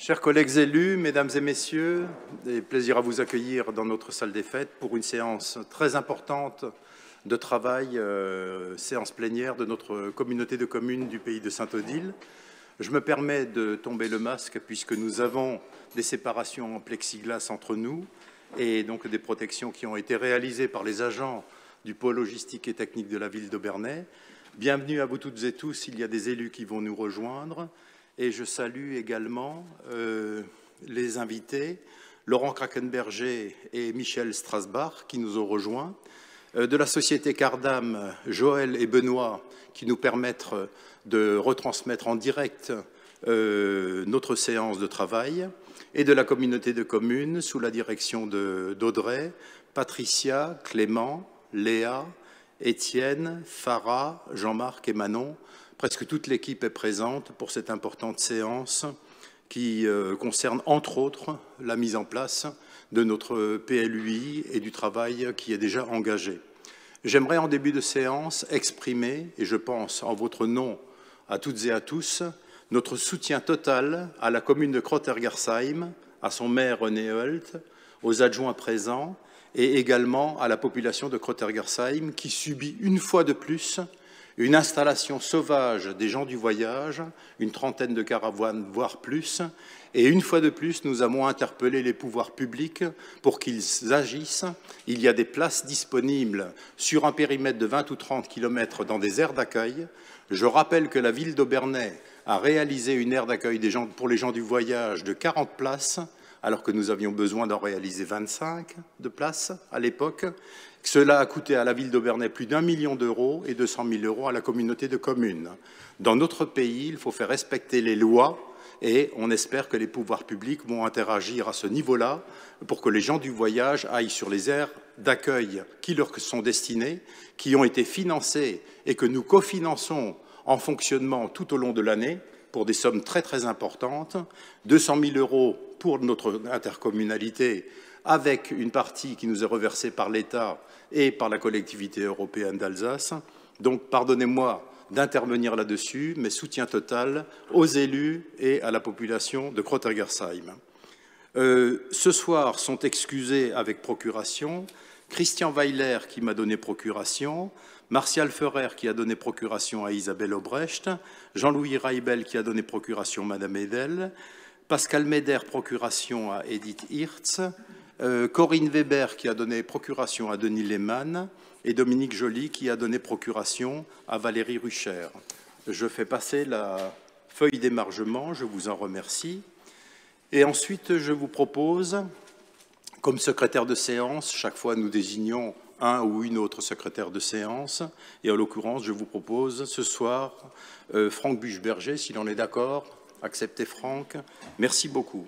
Chers collègues élus, mesdames et messieurs, c'est plaisir à vous accueillir dans notre salle des fêtes pour une séance très importante de travail, séance plénière de notre communauté de communes du pays de Saint-Odile. Je me permets de tomber le masque puisque nous avons des séparations en plexiglas entre nous et donc des protections qui ont été réalisées par les agents du pôle logistique et technique de la ville d'Aubernais. Bienvenue à vous toutes et tous, il y a des élus qui vont nous rejoindre. Et je salue également les invités, Laurent Krakenberger et Michel Strasbach, qui nous ont rejoints, de la société Cardam, Joël et Benoît, qui nous permettent de retransmettre en direct notre séance de travail, et de la communauté de communes, sous la direction d'Audrey, Patricia, Clément, Léa, Étienne, Farah, Jean-Marc et Manon. Presque toute l'équipe est présente pour cette importante séance qui concerne, entre autres, la mise en place de notre PLUI et du travail qui est déjà engagé. J'aimerais, en début de séance, exprimer, et je pense en votre nom à toutes et à tous, notre soutien total à la commune de Crottergersheim, à son maire René Holt, aux adjoints présents et également à la population de Crottergersheim qui subit une fois de plus une installation sauvage des gens du voyage, une trentaine de caravanes, voire plus, et une fois de plus, nous avons interpellé les pouvoirs publics pour qu'ils agissent. Il y a des places disponibles sur un périmètre de 20 ou 30 km dans des aires d'accueil. Je rappelle que la ville d'Aubernais a réalisé une aire d'accueil pour les gens du voyage de 40 places, alors que nous avions besoin d'en réaliser 25 de places à l'époque. Cela a coûté à la ville d'Aubernais plus d'1 million d'euros et 200 000 euros à la communauté de communes. Dans notre pays, il faut faire respecter les lois et on espère que les pouvoirs publics vont interagir à ce niveau-là pour que les gens du voyage aillent sur les aires d'accueil qui leur sont destinées, qui ont été financées et que nous cofinançons en fonctionnement tout au long de l'année pour des sommes très très importantes, 200 000 euros pour notre intercommunalité, avec une partie qui nous est reversée par l'État et par la collectivité européenne d'Alsace. Donc, pardonnez-moi d'intervenir là-dessus, mais soutien total aux élus et à la population de Crottergersheim. Ce soir sont excusés avec procuration Christian Weiler qui m'a donné procuration, Martial Ferrer qui a donné procuration à Isabelle Aubrecht, Jean-Louis Raibel qui a donné procuration à Madame Edel, Pascal Meder procuration à Edith Hirtz, Corinne Weber qui a donné procuration à Denis Lehmann et Dominique Joly qui a donné procuration à Valérie Rucher. Je fais passer la feuille d'émargement, je vous en remercie. Et ensuite, je vous propose, comme secrétaire de séance, chaque fois nous désignons un ou une autre secrétaire de séance, et en l'occurrence, je vous propose ce soir Franck Buchberger, s'il en est d'accord. Acceptez Franck. Merci beaucoup.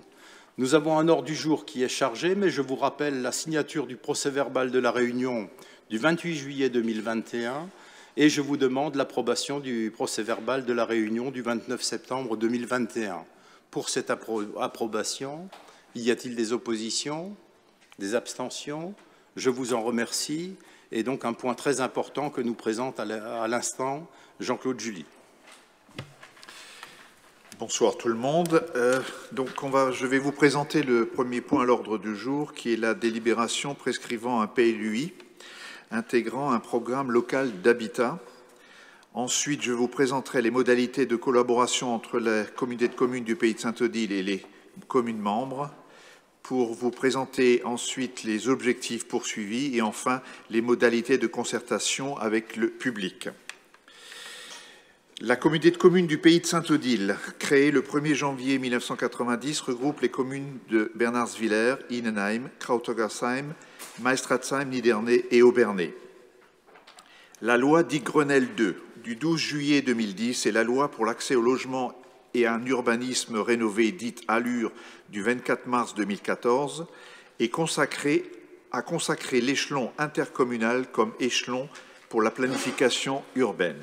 Nous avons un ordre du jour qui est chargé, mais je vous rappelle la signature du procès-verbal de la réunion du 28 juillet 2021 et je vous demande l'approbation du procès-verbal de la réunion du 29 septembre 2021. Pour cette approbation, y a-t-il des oppositions, des abstentions? Je vous en remercie. Et donc un point très important que nous présente à l'instant Jean-Claude July. Bonsoir tout le monde. Je vais vous présenter le premier point à l'ordre du jour, qui est la délibération prescrivant un PLUI intégrant un programme local d'habitat. Ensuite, je vous présenterai les modalités de collaboration entre la communauté de communes du pays de Saint-Odile et les communes membres, pour vous présenter ensuite les objectifs poursuivis et enfin les modalités de concertation avec le public. La communauté de communes du pays de Saint-Odile, créée le 1er janvier 1990, regroupe les communes de Bernardswiller, Innenheim, Crottergersheim, Maestratsheim, Nidernais et Aubernais. La loi dite Grenelle II du 12 juillet 2010 et la loi pour l'accès au logement et à un urbanisme rénové dite ALUR du 24 mars 2014 a consacré l'échelon intercommunal comme échelon pour la planification urbaine.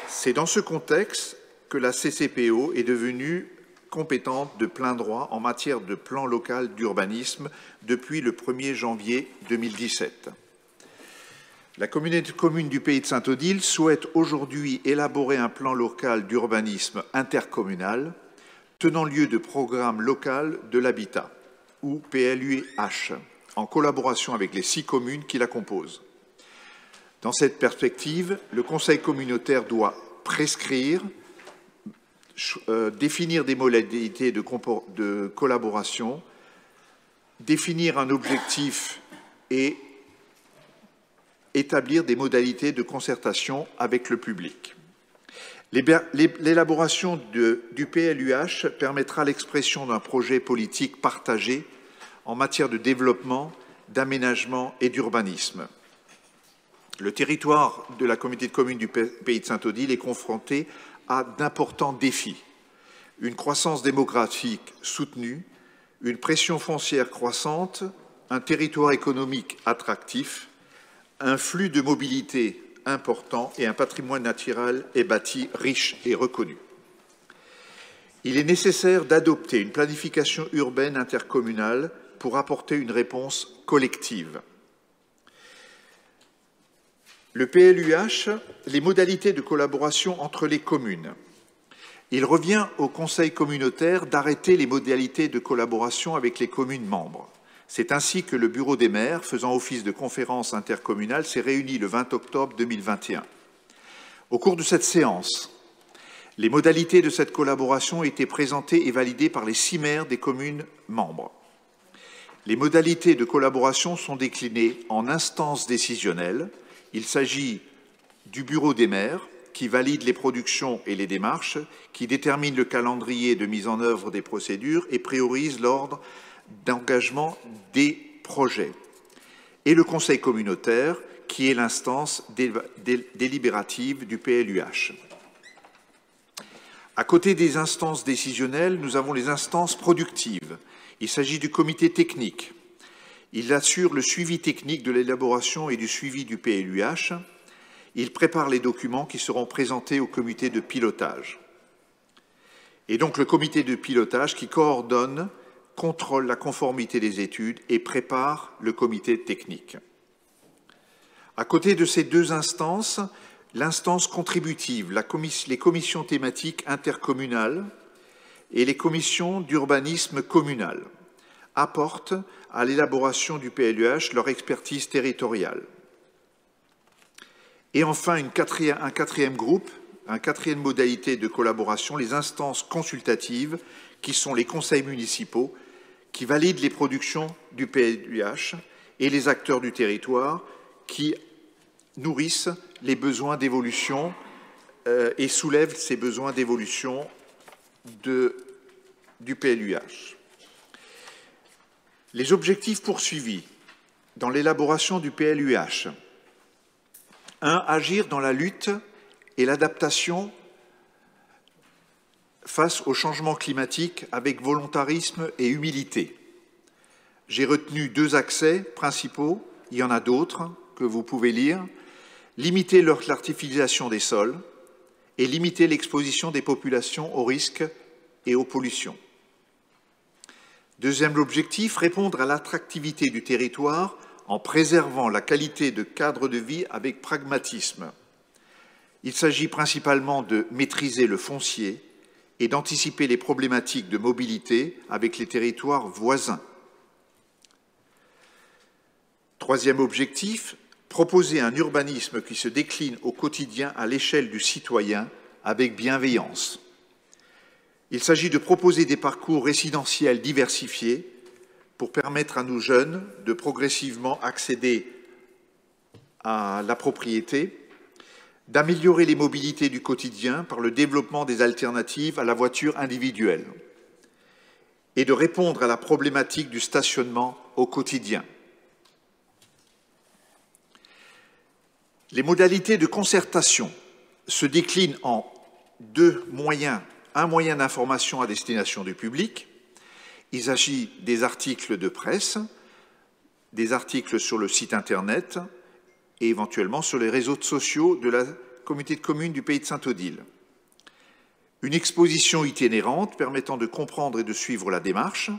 C'est dans ce contexte que la CCPO est devenue compétente de plein droit en matière de plan local d'urbanisme depuis le 1er janvier 2017. La communauté de communes du pays de Saint-Odile souhaite aujourd'hui élaborer un plan local d'urbanisme intercommunal tenant lieu de programme local de l'habitat, ou PLUH, en collaboration avec les 6 communes qui la composent. Dans cette perspective, le Conseil communautaire doit prescrire, définir des modalités de collaboration, définir un objectif et établir des modalités de concertation avec le public. L'élaboration du PLUH permettra l'expression d'un projet politique partagé en matière de développement, d'aménagement et d'urbanisme. Le territoire de la communauté de communes du Pays de Saint-Odile est confronté à d'importants défis. Une croissance démographique soutenue, une pression foncière croissante, un territoire économique attractif, un flux de mobilité important et un patrimoine naturel et bâti riche et reconnu. Il est nécessaire d'adopter une planification urbaine intercommunale pour apporter une réponse collective. Le PLUH, les modalités de collaboration entre les communes. Il revient au Conseil communautaire d'arrêter les modalités de collaboration avec les communes membres. C'est ainsi que le Bureau des maires, faisant office de conférence intercommunale, s'est réuni le 20 octobre 2021. Au cours de cette séance, les modalités de cette collaboration ont été présentées et validées par les 6 maires des communes membres. Les modalités de collaboration sont déclinées en instances décisionnelles. Il s'agit du Bureau des maires, qui valide les productions et les démarches, qui détermine le calendrier de mise en œuvre des procédures et priorise l'ordre d'engagement des projets, et le Conseil communautaire, qui est l'instance délibérative du PLUH. À côté des instances décisionnelles, nous avons les instances productives. Il s'agit du comité technique. Il assure le suivi technique de l'élaboration et du suivi du PLUH. Il prépare les documents qui seront présentés au comité de pilotage. Et donc le comité de pilotage qui coordonne, contrôle la conformité des études et prépare le comité technique. À côté de ces 2 instances, l'instance contributive, les commissions thématiques intercommunales et les commissions d'urbanisme communal apportent à l'élaboration du PLUH leur expertise territoriale. Et enfin, un quatrième groupe, une 4e modalité de collaboration, les instances consultatives, qui sont les conseils municipaux, qui valident les productions du PLUH, et les acteurs du territoire, qui nourrissent les besoins d'évolution et soulèvent ces besoins d'évolution du PLUH. Les objectifs poursuivis dans l'élaboration du PLUH. 1. Agir dans la lutte et l'adaptation face au changement climatique avec volontarisme et humilité. J'ai retenu 2 axes principaux, il y en a d'autres que vous pouvez lire. Limiter l'artificialisation des sols et limiter l'exposition des populations aux risques et aux pollutions. 2e objectif, répondre à l'attractivité du territoire en préservant la qualité de cadre de vie avec pragmatisme. Il s'agit principalement de maîtriser le foncier et d'anticiper les problématiques de mobilité avec les territoires voisins. 3e objectif, proposer un urbanisme qui se décline au quotidien à l'échelle du citoyen avec bienveillance. Il s'agit de proposer des parcours résidentiels diversifiés pour permettre à nos jeunes de progressivement accéder à la propriété, d'améliorer les mobilités du quotidien par le développement des alternatives à la voiture individuelle et de répondre à la problématique du stationnement au quotidien. Les modalités de concertation se déclinent en 2 moyens. Un moyen d'information à destination du public. Il s'agit des articles de presse, des articles sur le site Internet et éventuellement sur les réseaux sociaux de la communauté de communes du Pays de Saint-Odile. Une exposition itinérante permettant de comprendre et de suivre la démarche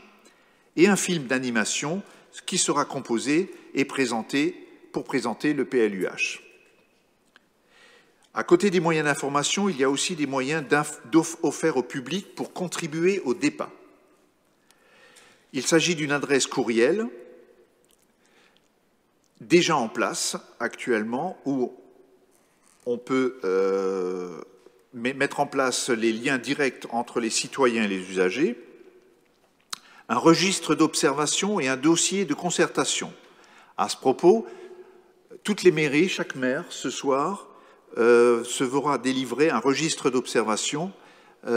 et un film d'animation qui sera composé et présenté pour présenter le PLUH. À côté des moyens d'information, il y a aussi des moyens offerts au public pour contribuer au débat. Il s'agit d'une adresse courriel déjà en place actuellement où on peut mettre en place les liens directs entre les citoyens et les usagers, un registre d'observation et un dossier de concertation. À ce propos, toutes les mairies, chaque maire, ce soir, se verra délivrer un registre d'observation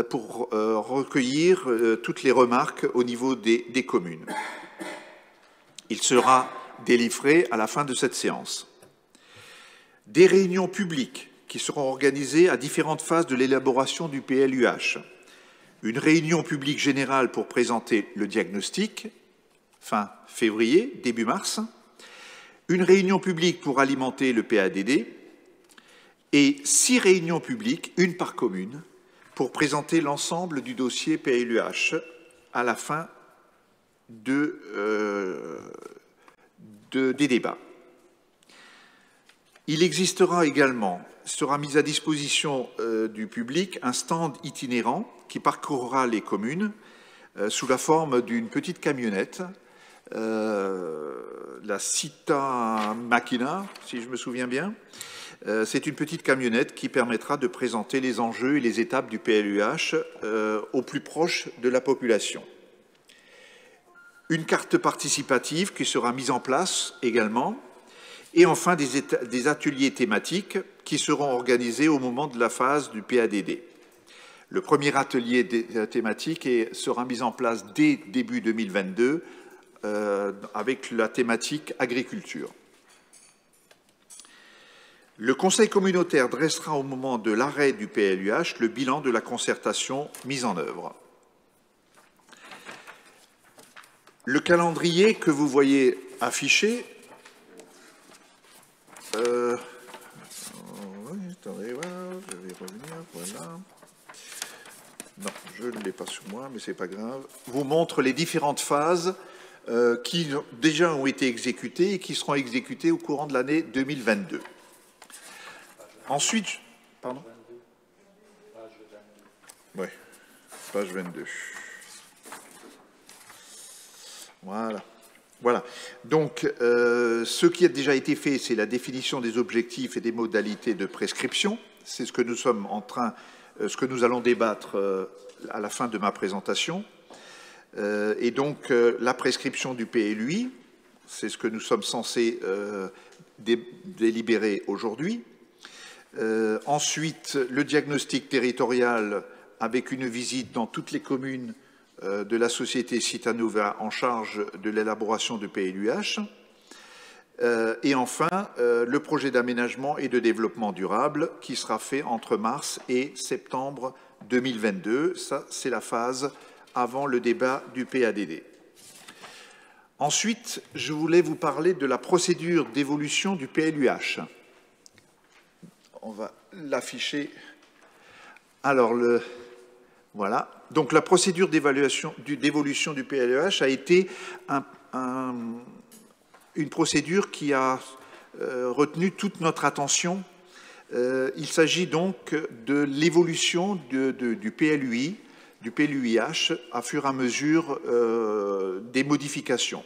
pour recueillir toutes les remarques au niveau des communes. Il sera délivré à la fin de cette séance. Des réunions publiques qui seront organisées à différentes phases de l'élaboration du PLUH. Une réunion publique générale pour présenter le diagnostic, fin février, début mars. Une réunion publique pour alimenter le PADD. Et 6 réunions publiques, une par commune, pour présenter l'ensemble du dossier PLUH à la fin des débats. Il existera également, sera mis à disposition du public un stand itinérant qui parcourra les communes sous la forme d'une petite camionnette, la Città Macchina, si je me souviens bien. C'est une petite camionnette qui permettra de présenter les enjeux et les étapes du PLUH au plus proche de la population. Une carte participative qui sera mise en place également, et enfin des ateliers thématiques qui seront organisés au moment de la phase du PADD. Le premier atelier thématique sera mis en place dès début 2022 avec la thématique agriculture. Le Conseil communautaire dressera au moment de l'arrêt du PLUH le bilan de la concertation mise en œuvre. Le calendrier que vous voyez affiché, attendez, voilà, je vais revenir, voilà. Non, je ne l'ai pas sur moi, mais ce n'est pas grave. Vous montre les différentes phases qui déjà ont été exécutées et qui seront exécutées au courant de l'année 2022. Ensuite, pardon ? Oui, page 22. Voilà. Voilà. Donc, ce qui a déjà été fait, c'est la définition des objectifs et des modalités de prescription. C'est ce que nous sommes en train, ce que nous allons débattre à la fin de ma présentation. Et donc, la prescription du PLUI, c'est ce que nous sommes censés délibérer aujourd'hui. Ensuite, le diagnostic territorial avec une visite dans toutes les communes de la société Citanova en charge de l'élaboration du PLUH. Et enfin, le projet d'aménagement et de développement durable qui sera fait entre mars et septembre 2022. Ça, c'est la phase avant le débat du PADD. Ensuite, je voulais vous parler de la procédure d'évolution du PLUH. On va l'afficher. Alors, voilà. Donc, la procédure d'évolution du PLUH a été une procédure qui a retenu toute notre attention. Il s'agit donc de l'évolution du PLUI, du PLUIH, à fur et à mesure des modifications.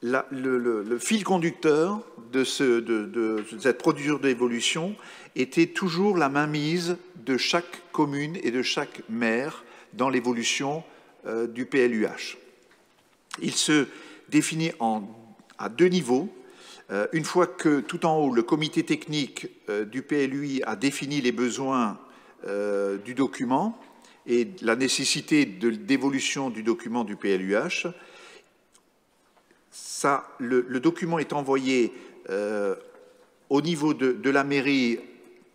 Le fil conducteur de cette procédure d'évolution était toujours la mainmise de chaque commune et de chaque maire dans l'évolution du PLUH. Il se définit à 2 niveaux. Une fois que tout en haut, le comité technique du PLUI a défini les besoins du document et la nécessité d'évolution du document du PLUH, le document est envoyé au niveau de la mairie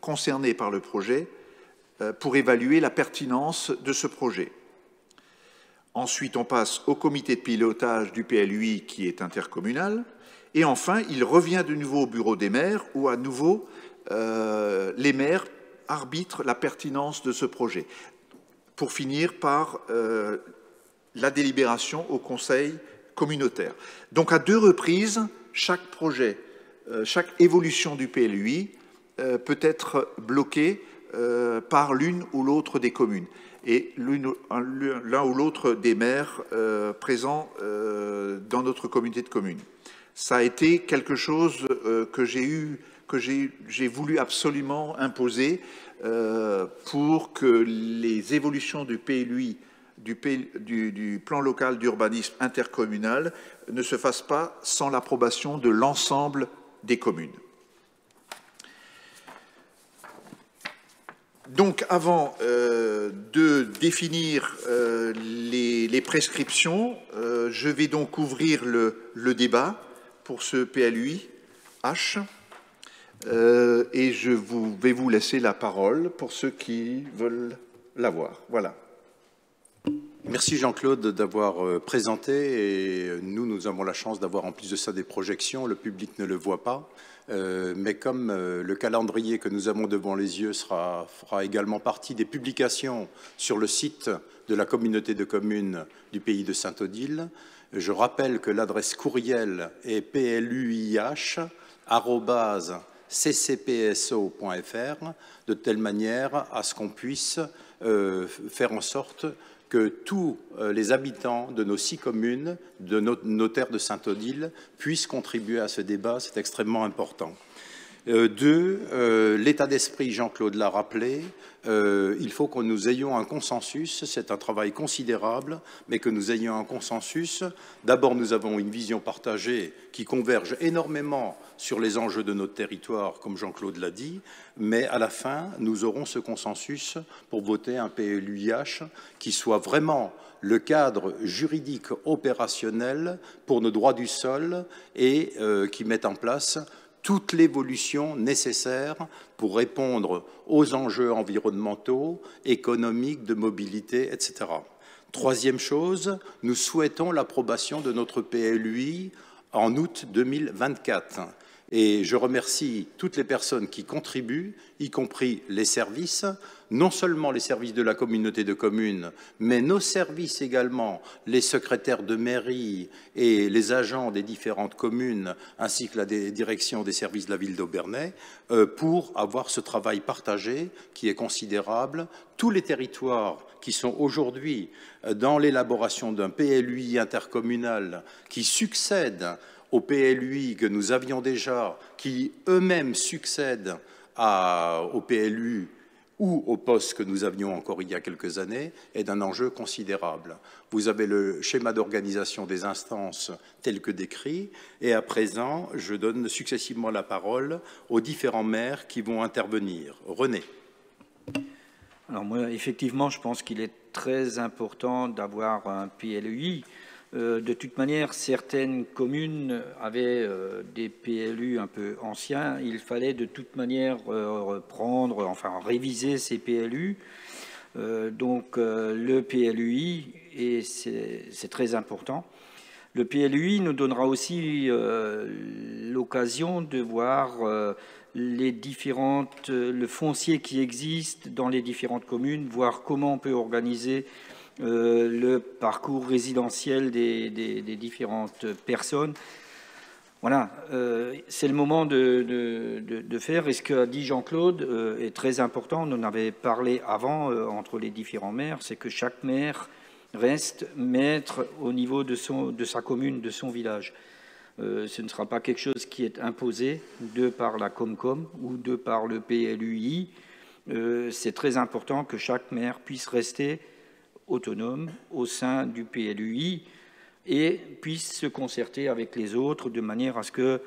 concernée par le projet pour évaluer la pertinence de ce projet. Ensuite, on passe au comité de pilotage du PLUI qui est intercommunal. Et enfin, il revient de nouveau au bureau des maires où à nouveau les maires arbitrent la pertinence de ce projet pour finir par la délibération au conseil communautaire. Donc à 2 reprises, chaque projet chaque évolution du PLUI peut être bloquée par l'une ou l'autre des communes et l'un ou l'autre des maires présents dans notre communauté de communes. Ça a été quelque chose que j'ai voulu absolument imposer pour que les évolutions du PLUI, du plan local d'urbanisme intercommunal, ne se fassent pas sans l'approbation de l'ensemble des communes. Donc, avant de définir les prescriptions, je vais donc ouvrir le débat pour ce PLUI-H et je vais vous laisser la parole pour ceux qui veulent l'avoir. Voilà. Merci Jean-Claude d'avoir présenté et nous avons la chance d'avoir en plus de ça des projections, le public ne le voit pas, mais comme le calendrier que nous avons devant les yeux fera également partie des publications sur le site de la communauté de communes du pays de Saint-Odile, je rappelle que l'adresse courriel est pluih@ccpso.fr de telle manière à ce qu'on puisse faire en sorte que tous les habitants de nos 6 communes, de nos terres de Saint-Odile, puissent contribuer à ce débat, c'est extrêmement important. L'état d'esprit, Jean-Claude l'a rappelé, il faut que nous ayons un consensus, c'est un travail considérable, mais que nous ayons un consensus. D'abord, nous avons une vision partagée qui converge énormément sur les enjeux de notre territoire, comme Jean-Claude l'a dit, mais à la fin, nous aurons ce consensus pour voter un PLUI-H qui soit vraiment le cadre juridique opérationnel pour nos droits du sol et qui mette en place toute l'évolution nécessaire pour répondre aux enjeux environnementaux, économiques, de mobilité, etc. Troisième chose, nous souhaitons l'approbation de notre PLUI en août 2024. Et je remercie toutes les personnes qui contribuent, y compris les services, non seulement les services de la communauté de communes, mais nos services également, les secrétaires de mairie et les agents des différentes communes, ainsi que la direction des services de la ville d'Aubernais, pour avoir ce travail partagé qui est considérable. Tous les territoires qui sont aujourd'hui dans l'élaboration d'un PLUI intercommunal qui succède au PLUI que nous avions déjà, qui eux-mêmes succèdent au PLU ou au poste que nous avions encore il y a quelques années, est d'un enjeu considérable. Vous avez le schéma d'organisation des instances tel que décrit, et à présent, je donne successivement la parole aux différents maires qui vont intervenir. René. Alors moi, effectivement, je pense qu'il est très important d'avoir un PLUI. De toute manière, certaines communes avaient des PLU un peu anciens. Il fallait de toute manière réviser ces PLU. Donc le PLUI, et c'est très important. Le PLUI nous donnera aussi l'occasion de voir le foncier qui existe dans les différentes communes, voir comment on peut organiser le parcours résidentiel des différentes personnes. Voilà, c'est le moment de faire. Et ce qu'a dit Jean-Claude est très important. On en avait parlé avant entre les différents maires, c'est que chaque maire reste maître au niveau de sa commune, de son village. Ce ne sera pas quelque chose qui est imposé de par la Comcom ou de par le PLUI. C'est très important que chaque maire puisse rester autonome au sein du PLUI et puisse se concerter avec les autres de manière à ce que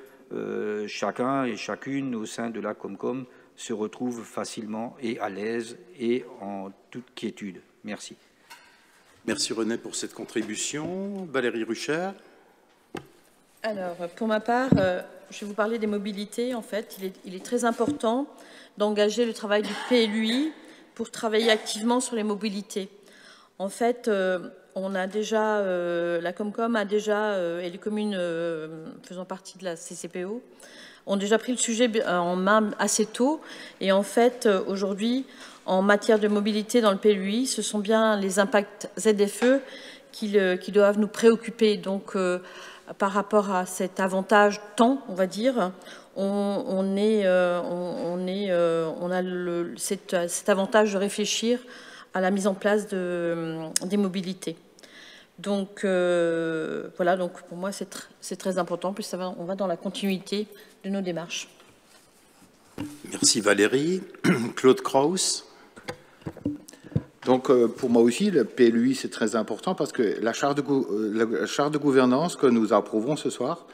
chacun et chacune au sein de la Comcom se retrouve facilement et à l'aise et en toute quiétude. Merci. Merci René pour cette contribution. Valérie Rucher. Alors, pour ma part, je vais vous parler des mobilités. En fait, il est très important d'engager le travail du PLUI pour travailler activement sur les mobilités. En fait, on a déjà, la Comcom a déjà, et les communes faisant partie de la CCPO, ont déjà pris le sujet en main assez tôt. Et en fait, aujourd'hui, en matière de mobilité dans le PLUI, ce sont bien les impacts ZFE qui doivent nous préoccuper. Donc, par rapport à cet avantage temps, on va dire, on a cet avantage de réfléchir à la mise en place des mobilités. Donc voilà, donc pour moi c'est très important, puis on va dans la continuité de nos démarches. Merci Valérie. Claude Kraus. Donc pour moi aussi, le PLUI c'est très important parce que la charte de gouvernance que nous approuvons ce soir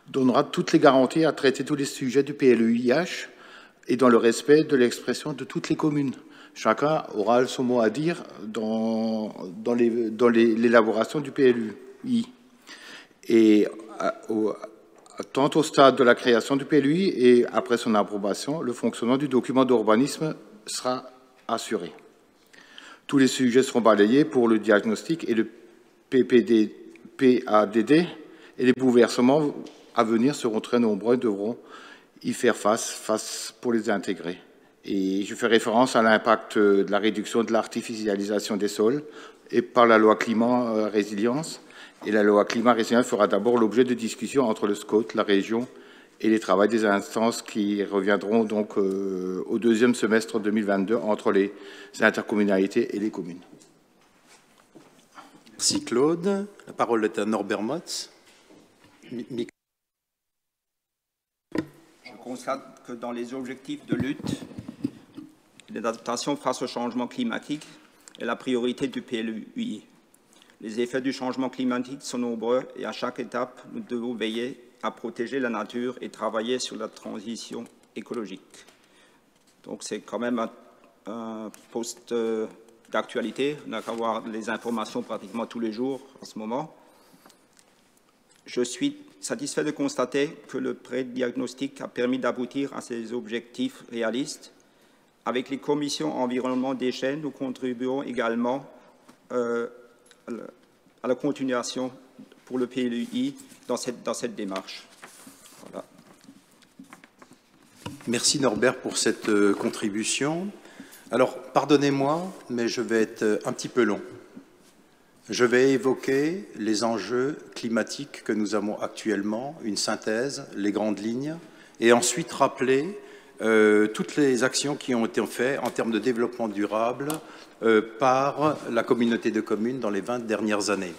donnera toutes les garanties à traiter tous les sujets du PLUIH et dans le respect de l'expression de toutes les communes. Chacun aura son mot à dire dans l'élaboration du PLUI. Et tant au stade de la création du PLUI et après son approbation, le fonctionnement du document d'urbanisme sera assuré. Tous les sujets seront balayés pour le diagnostic et le PADD, et les bouleversements à venir seront très nombreux et devront y faire face pour les intégrer. Et je fais référence à l'impact de la réduction de l'artificialisation des sols et par la loi climat résilience. Et la loi climat résilience fera d'abord l'objet de discussions entre le SCOT, la région et les travaux des instances qui reviendront donc au deuxième semestre 2022 entre les intercommunalités et les communes. Merci Claude. La parole est à Norbert Motz. Je constate que dans les objectifs de lutte et d'adaptation face au changement climatique est la priorité du PLUI. Les effets du changement climatique sont nombreux et à chaque étape, nous devons veiller à protéger la nature et travailler sur la transition écologique. Donc c'est quand même un poste d'actualité. On a qu'à voir les informations pratiquement tous les jours en ce moment. Je suis satisfait de constater que le pré-diagnostic a permis d'aboutir à ces objectifs réalistes. Avec les commissions environnement déchets, nous contribuons également à la continuation pour le PLUI dans cette démarche. Voilà. Merci Norbert pour cette contribution. Alors, pardonnez-moi, mais je vais être un petit peu long. Je vais évoquer les enjeux climatiques que nous avons actuellement, une synthèse, les grandes lignes, et ensuite rappeler toutes les actions qui ont été faites en termes de développement durable par la communauté de communes dans les 20 dernières années.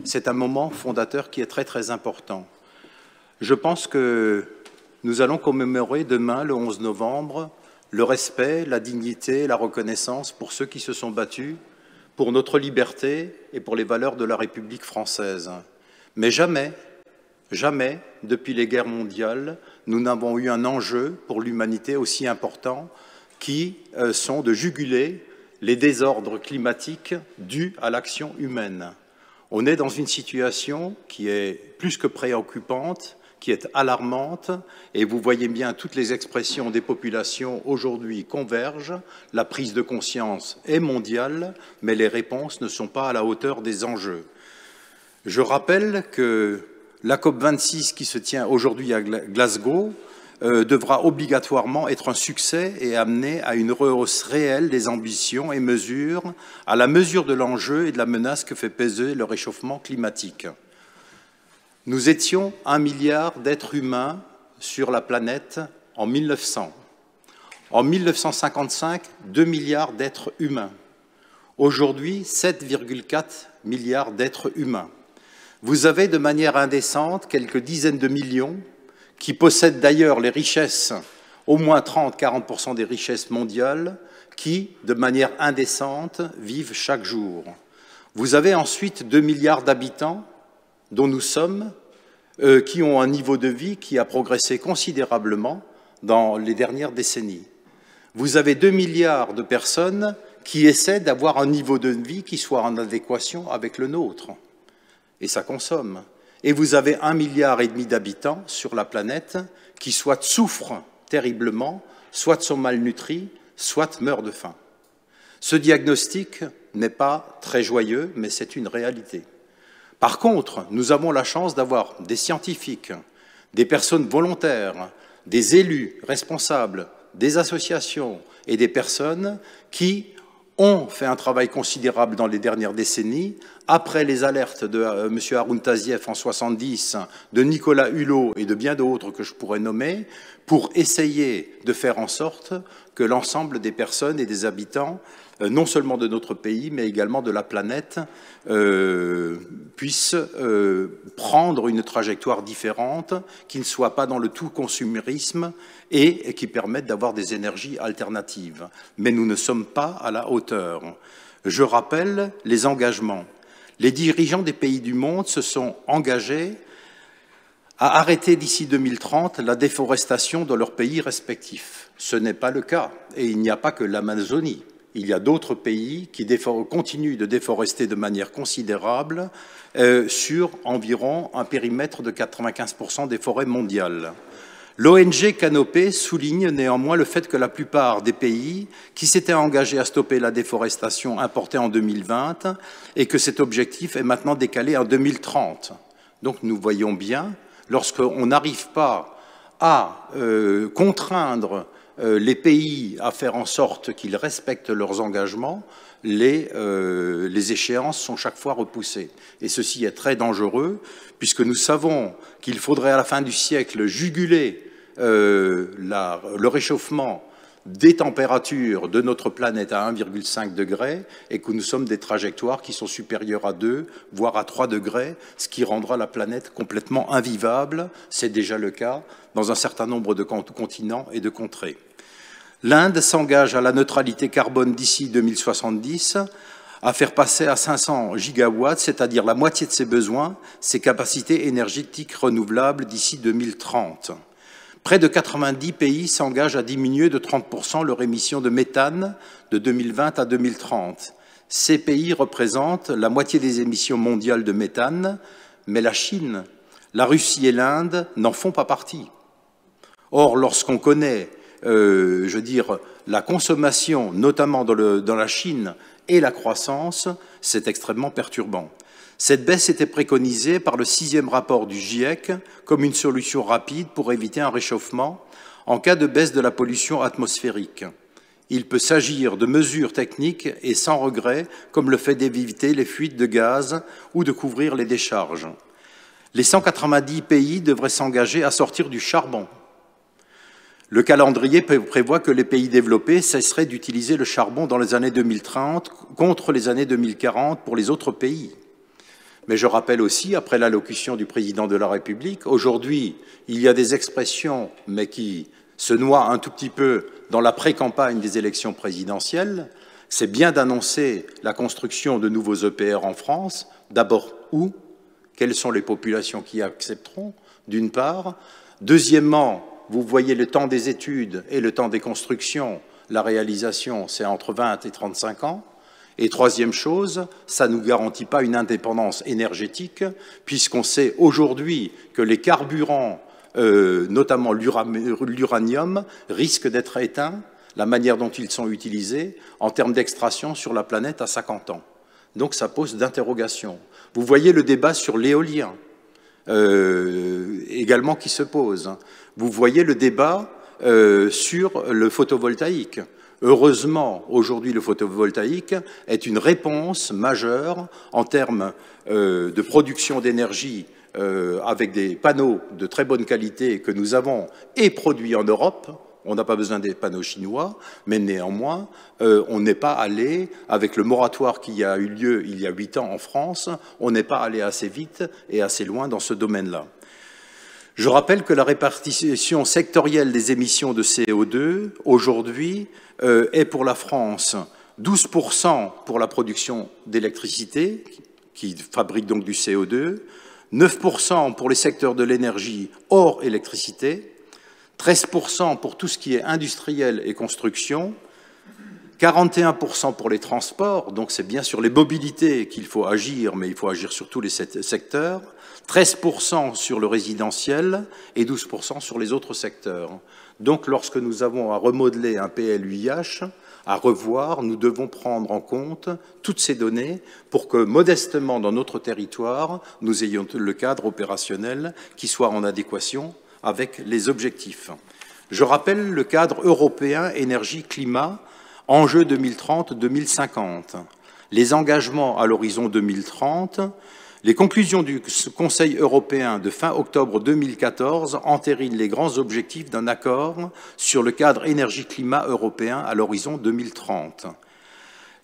C'est un moment fondateur qui est très très important. Je pense que nous allons commémorer demain, le 11 novembre, le respect, la dignité, la reconnaissance pour ceux qui se sont battus pour notre liberté et pour les valeurs de la République française. Mais jamais, jamais, depuis les guerres mondiales, nous n'avons eu un enjeu pour l'humanité aussi important qui sont de juguler les désordres climatiques dus à l'action humaine. On est dans une situation qui est plus que préoccupante, qui est alarmante, et vous voyez bien toutes les expressions des populations aujourd'hui convergent. La prise de conscience est mondiale, mais les réponses ne sont pas à la hauteur des enjeux. Je rappelle que la COP26 qui se tient aujourd'hui à Glasgow devra obligatoirement être un succès et amener à une rehausse réelle des ambitions et mesures, à la mesure de l'enjeu et de la menace que fait peser le réchauffement climatique. Nous étions 1 milliard d'êtres humains sur la planète en 1900. En 1955, 2 milliards d'êtres humains. Aujourd'hui, 7,4 milliards d'êtres humains. Vous avez de manière indécente quelques dizaines de millions qui possèdent d'ailleurs les richesses, au moins 30-40% des richesses mondiales, qui, de manière indécente, vivent chaque jour. Vous avez ensuite 2 milliards d'habitants dont nous sommes, qui ont un niveau de vie qui a progressé considérablement dans les dernières décennies. Vous avez 2 milliards de personnes qui essaient d'avoir un niveau de vie qui soit en adéquation avec le nôtre. Et ça consomme. Et vous avez 1,5 milliard d'habitants sur la planète qui soit souffrent terriblement, soit sont malnutris, soit meurent de faim. Ce diagnostic n'est pas très joyeux, mais c'est une réalité. Par contre, nous avons la chance d'avoir des scientifiques, des personnes volontaires, des élus responsables, des associations et des personnes qui ont fait un travail considérable dans les dernières décennies après les alertes de M. Haroun Tazieff en 70, de Nicolas Hulot et de bien d'autres que je pourrais nommer, pour essayer de faire en sorte que l'ensemble des personnes et des habitants, non seulement de notre pays, mais également de la planète, puissent prendre une trajectoire différente, qui ne soit pas dans le tout-consumérisme et qui permette d'avoir des énergies alternatives. Mais nous ne sommes pas à la hauteur. Je rappelle les engagements. Les dirigeants des pays du monde se sont engagés à arrêter d'ici 2030 la déforestation dans leurs pays respectifs. Ce n'est pas le cas, et il n'y a pas que l'Amazonie. Il y a d'autres pays qui continuent de déforester de manière considérable sur environ un périmètre de 95% des forêts mondiales. L'ONG Canopée souligne néanmoins le fait que la plupart des pays qui s'étaient engagés à stopper la déforestation importée en 2020 et que cet objectif est maintenant décalé en 2030. Donc nous voyons bien, lorsqu'on n'arrive pas à contraindre les pays à faire en sorte qu'ils respectent leurs engagements, les échéances sont chaque fois repoussées. Et ceci est très dangereux, puisque nous savons qu'il faudrait à la fin du siècle juguler le réchauffement des températures de notre planète à 1,5 degré et que nous sommes des trajectoires qui sont supérieures à 2, voire à 3 degrés, ce qui rendra la planète complètement invivable. C'est déjà le cas dans un certain nombre de continents et de contrées. L'Inde s'engage à la neutralité carbone d'ici 2070, à faire passer à 500 gigawatts, c'est-à-dire la moitié de ses besoins, ses capacités énergétiques renouvelables d'ici 2030. Près de 90 pays s'engagent à diminuer de 30% leur émission de méthane de 2020 à 2030. Ces pays représentent la moitié des émissions mondiales de méthane, mais la Chine, la Russie et l'Inde n'en font pas partie. Or, lorsqu'on connaît, la consommation, notamment dans la Chine, et la croissance, c'est extrêmement perturbant. Cette baisse était préconisée par le 6e rapport du GIEC comme une solution rapide pour éviter un réchauffement en cas de baisse de la pollution atmosphérique. Il peut s'agir de mesures techniques et sans regret, comme le fait d'éviter les fuites de gaz ou de couvrir les décharges. Les 190 pays devraient s'engager à sortir du charbon. Le calendrier prévoit que les pays développés cesseraient d'utiliser le charbon dans les années 2030 contre les années 2040 pour les autres pays. Mais je rappelle aussi, après l'allocution du président de la République, aujourd'hui, il y a des expressions, mais qui se noient un tout petit peu dans la pré-campagne des élections présidentielles. C'est bien d'annoncer la construction de nouveaux EPR en France. D'abord, où? Quelles sont les populations qui accepteront, d'une part. Deuxièmement, vous voyez le temps des études et le temps des constructions. La réalisation, c'est entre 20 et 35 ans. Et troisième chose, ça ne nous garantit pas une indépendance énergétique, puisqu'on sait aujourd'hui que les carburants, notamment l'uranium, risquent d'être éteints, la manière dont ils sont utilisés, en termes d'extraction sur la planète à 50 ans. Donc ça pose d'interrogations. Vous voyez le débat sur l'éolien, également qui se pose. Vous voyez le débat sur le photovoltaïque. Heureusement, aujourd'hui, le photovoltaïque est une réponse majeure en termes de production d'énergie avec des panneaux de très bonne qualité que nous avons et produits en Europe. On n'a pas besoin des panneaux chinois, mais néanmoins, on n'est pas allé, avec le moratoire qui a eu lieu il y a 8 ans en France, on n'est pas allé assez vite et assez loin dans ce domaine-là. Je rappelle que la répartition sectorielle des émissions de CO2, aujourd'hui, est pour la France 12% pour la production d'électricité, qui fabrique donc du CO2, 9% pour les secteurs de l'énergie hors électricité, 13% pour tout ce qui est industriel et construction, 41% pour les transports, donc c'est bien sur les mobilités qu'il faut agir, mais il faut agir sur tous les secteurs, 13% sur le résidentiel et 12% sur les autres secteurs. Donc lorsque nous avons à remodeler un PLUiH, à revoir, nous devons prendre en compte toutes ces données pour que modestement dans notre territoire, nous ayons le cadre opérationnel qui soit en adéquation avec les objectifs. Je rappelle le cadre européen énergie-climat, enjeu 2030-2050. les engagements à l'horizon 2030, les conclusions du Conseil européen de fin octobre 2014 entérinent les grands objectifs d'un accord sur le cadre énergie-climat européen à l'horizon 2030.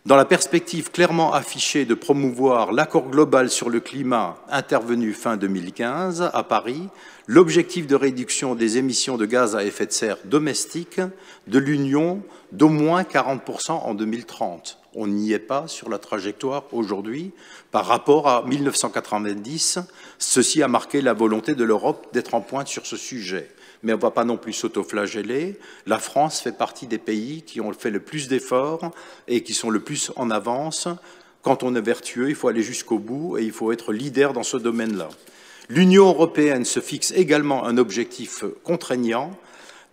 Dans la perspective clairement affichée de promouvoir l'accord global sur le climat intervenu fin 2015 à Paris, l'objectif de réduction des émissions de gaz à effet de serre domestiques de l'Union d'au moins 40% en 2030. On n'y est pas sur la trajectoire aujourd'hui par rapport à 1990. Ceci a marqué la volonté de l'Europe d'être en pointe sur ce sujet. Mais on ne va pas non plus s'autoflageller. La France fait partie des pays qui ont fait le plus d'efforts et qui sont le plus en avance. Quand on est vertueux, il faut aller jusqu'au bout et il faut être leader dans ce domaine-là. L'Union européenne se fixe également un objectif contraignant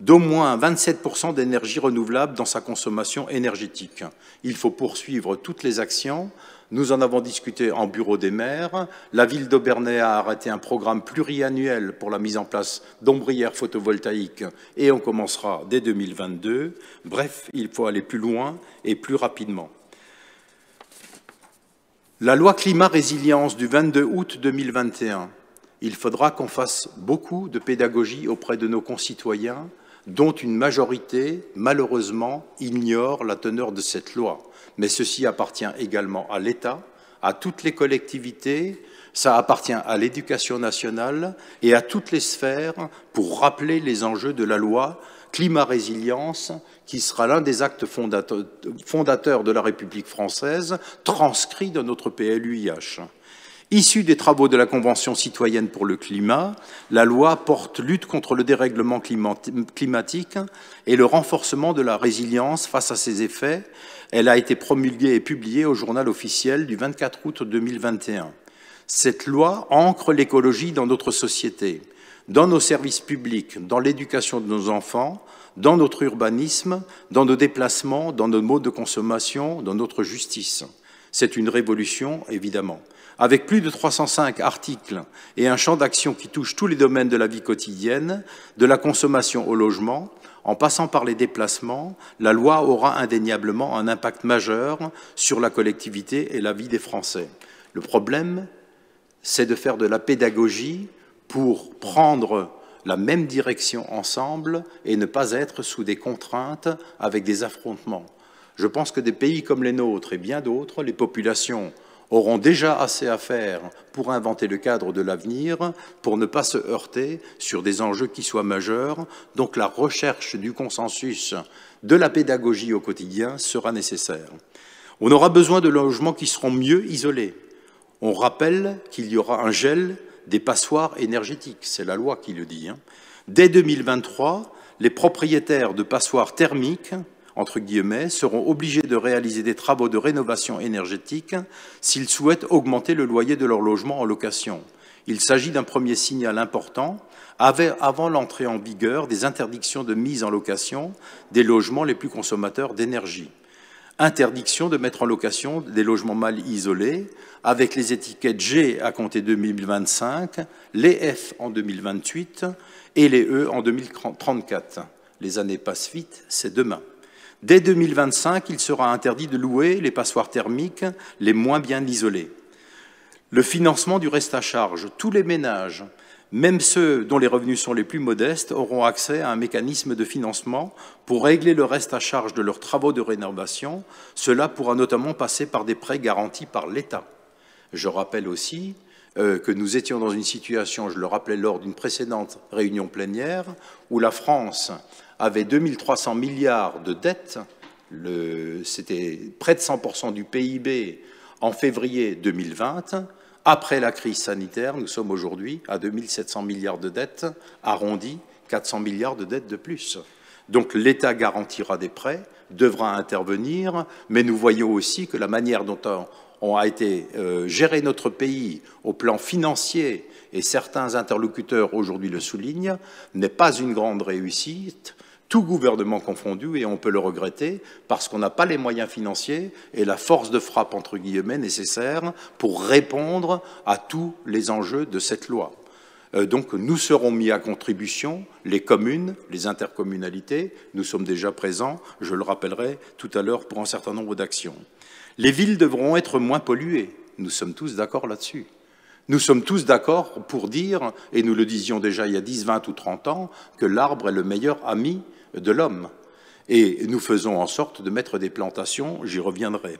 d'au moins 27% d'énergie renouvelable dans sa consommation énergétique. Il faut poursuivre toutes les actions. Nous en avons discuté en bureau des maires. La ville d'Aubernay a arrêté un programme pluriannuel pour la mise en place d'ombrières photovoltaïques et on commencera dès 2022. Bref, il faut aller plus loin et plus rapidement. La loi climat-résilience du 22 août 2021, il faudra qu'on fasse beaucoup de pédagogie auprès de nos concitoyens, dont une majorité, malheureusement, ignore la teneur de cette loi. Mais ceci appartient également à l'État, à toutes les collectivités, ça appartient à l'éducation nationale et à toutes les sphères pour rappeler les enjeux de la loi climat-résilience, qui sera l'un des actes fondateurs de la République française, transcrit dans notre PLUiH. Issue des travaux de la Convention citoyenne pour le climat, la loi porte lutte contre le dérèglement climatique et le renforcement de la résilience face à ses effets. Elle a été promulguée et publiée au journal officiel du 24 août 2021. Cette loi ancre l'écologie dans notre société, dans nos services publics, dans l'éducation de nos enfants, dans notre urbanisme, dans nos déplacements, dans nos modes de consommation, dans notre justice. C'est une révolution, évidemment. Avec plus de 305 articles et un champ d'action qui touche tous les domaines de la vie quotidienne, de la consommation au logement, en passant par les déplacements, la loi aura indéniablement un impact majeur sur la collectivité et la vie des Français. Le problème, c'est de faire de la pédagogie pour prendre la même direction ensemble et ne pas être sous des contraintes avec des affrontements. Je pense que des pays comme les nôtres et bien d'autres, les populations auront déjà assez à faire pour inventer le cadre de l'avenir, pour ne pas se heurter sur des enjeux qui soient majeurs. Donc la recherche du consensus, de la pédagogie au quotidien sera nécessaire. On aura besoin de logements qui seront mieux isolés. On rappelle qu'il y aura un gel des passoires énergétiques, c'est la loi qui le dit. Dès 2023, les propriétaires de passoires thermiques, entre guillemets, seront obligés de réaliser des travaux de rénovation énergétique s'ils souhaitent augmenter le loyer de leur logement en location. Il s'agit d'un premier signal important avant l'entrée en vigueur des interdictions de mise en location des logements les plus consommateurs d'énergie. Interdiction de mettre en location des logements mal isolés avec les étiquettes G à compter 2025, les F en 2028 et les E en 2034. Les années passent vite, c'est demain. Dès 2025, il sera interdit de louer les passoires thermiques les moins bien isolés. Le financement du reste à charge. Tous les ménages, même ceux dont les revenus sont les plus modestes, auront accès à un mécanisme de financement pour régler le reste à charge de leurs travaux de rénovation. Cela pourra notamment passer par des prêts garantis par l'État. Je rappelle aussi que nous étions dans une situation, je le rappelais lors d'une précédente réunion plénière, où la France avait 2300 milliards de dettes, c'était près de 100% du PIB en février 2020. Après la crise sanitaire, nous sommes aujourd'hui à 2700 milliards de dettes, arrondi 400 milliards de dettes de plus. Donc l'État garantira des prêts, devra intervenir, mais nous voyons aussi que la manière dont on a été géré notre pays au plan financier, et certains interlocuteurs aujourd'hui le soulignent, n'est pas une grande réussite, tout gouvernement confondu, et on peut le regretter, parce qu'on n'a pas les moyens financiers et la force de frappe, entre guillemets, nécessaire pour répondre à tous les enjeux de cette loi. Donc nous serons mis à contribution, les communes, les intercommunalités, nous sommes déjà présents, je le rappellerai tout à l'heure pour un certain nombre d'actions. Les villes devront être moins polluées, nous sommes tous d'accord là-dessus. Nous sommes tous d'accord pour dire, et nous le disions déjà il y a 10, 20 ou 30 ans, que l'arbre est le meilleur ami de l'homme. Et nous faisons en sorte de mettre des plantations, j'y reviendrai.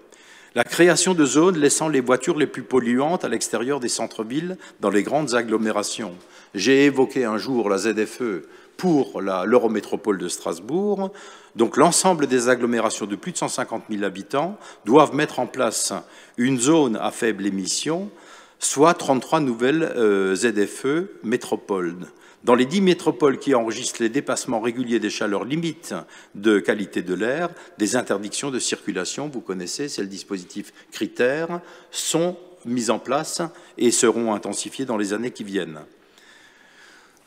La création de zones laissant les voitures les plus polluantes à l'extérieur des centres-villes, dans les grandes agglomérations. J'ai évoqué un jour la ZFE pour l'Eurométropole de Strasbourg. Donc l'ensemble des agglomérations de plus de 150 000 habitants doivent mettre en place une zone à faible émission, soit 33 nouvelles ZFE métropoles. Dans les 10 métropoles qui enregistrent les dépassements réguliers des chaleurs limites de qualité de l'air, des interdictions de circulation, vous connaissez, c'est le dispositif critère, sont mises en place et seront intensifiées dans les années qui viennent.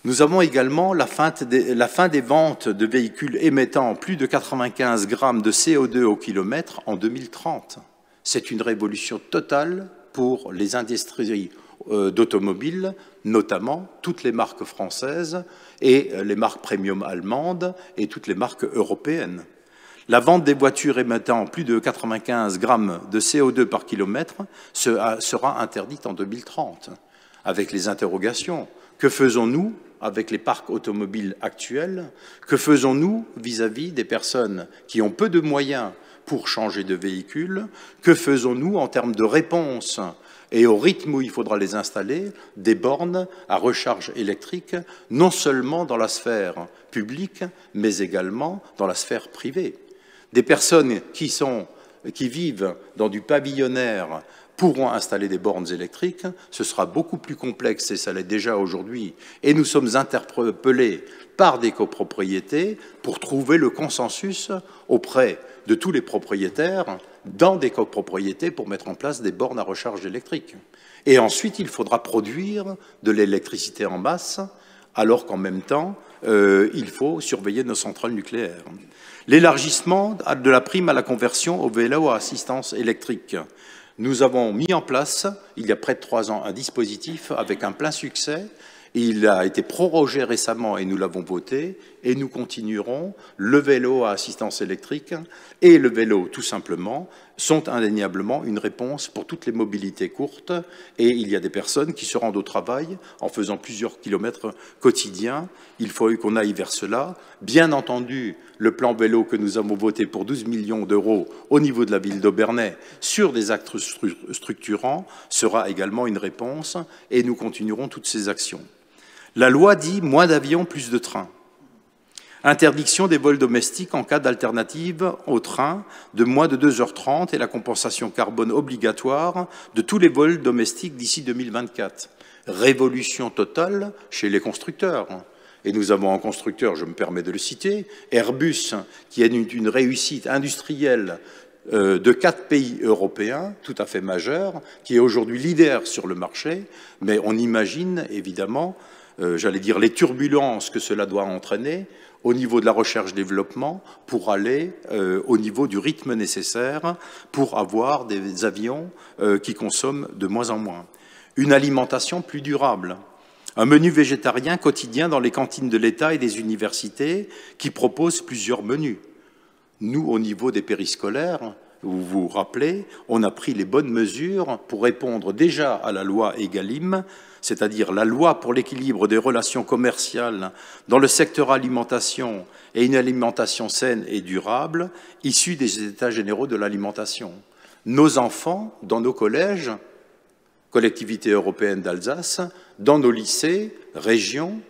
Nous avons également la fin des ventes de véhicules émettant plus de 95 grammes de CO2 au kilomètre en 2030. C'est une révolution totale pour les industries d'automobiles, notamment toutes les marques françaises et les marques premium allemandes et toutes les marques européennes. La vente des voitures émettant plus de 95 grammes de CO2 par kilomètre sera interdite en 2030, avec les interrogations. Que faisons-nous avec les parcs automobiles actuels? Que faisons-nous vis-à-vis des personnes qui ont peu de moyens pour changer de véhicule? Que faisons-nous en termes de réponse et au rythme où il faudra les installer, des bornes à recharge électrique, non seulement dans la sphère publique, mais également dans la sphère privée. Des personnes qui vivent dans du pavillonnaire pourront installer des bornes électriques. Ce sera beaucoup plus complexe, et ça l'est déjà aujourd'hui, et nous sommes interpellés par des copropriétés pour trouver le consensus auprès de tous les propriétaires dans des copropriétés pour mettre en place des bornes à recharge électrique. Et ensuite, il faudra produire de l'électricité en masse, alors qu'en même temps, il faut surveiller nos centrales nucléaires. L'élargissement de la prime à la conversion au vélo à assistance électrique. Nous avons mis en place, il y a près de 3 ans, un dispositif avec un plein succès. Il a été prorogé récemment et nous l'avons voté, et nous continuerons. Le vélo à assistance électrique et le vélo, tout simplement, sont indéniablement une réponse pour toutes les mobilités courtes, et il y a des personnes qui se rendent au travail en faisant plusieurs kilomètres quotidiens. Il faut qu'on aille vers cela. Bien entendu, le plan vélo que nous avons voté pour 12 millions d'euros au niveau de la ville d'Aubernais sur des actes structurants sera également une réponse, et nous continuerons toutes ces actions. La loi dit moins d'avions, plus de trains. Interdiction des vols domestiques en cas d'alternative au train de moins de 2h30 et la compensation carbone obligatoire de tous les vols domestiques d'ici 2024. Révolution totale chez les constructeurs. Et nous avons un constructeur, je me permets de le citer, Airbus, qui est une réussite industrielle de 4 pays européens, tout à fait majeurs, qui est aujourd'hui leader sur le marché, mais on imagine évidemment, j'allais dire, les turbulences que cela doit entraîner au niveau de la recherche-développement pour aller au niveau du rythme nécessaire pour avoir des avions qui consomment de moins en moins. Une alimentation plus durable. Un menu végétarien quotidien dans les cantines de l'État et des universités qui proposent plusieurs menus. Nous, au niveau des périscolaires, vous vous rappelez, on a pris les bonnes mesures pour répondre déjà à la loi Egalim, c'est-à-dire la loi pour l'équilibre des relations commerciales dans le secteur alimentation et une alimentation saine et durable, issue des États généraux de l'alimentation. Nos enfants, dans nos collèges, collectivités européennes d'Alsace, dans nos lycées, régions,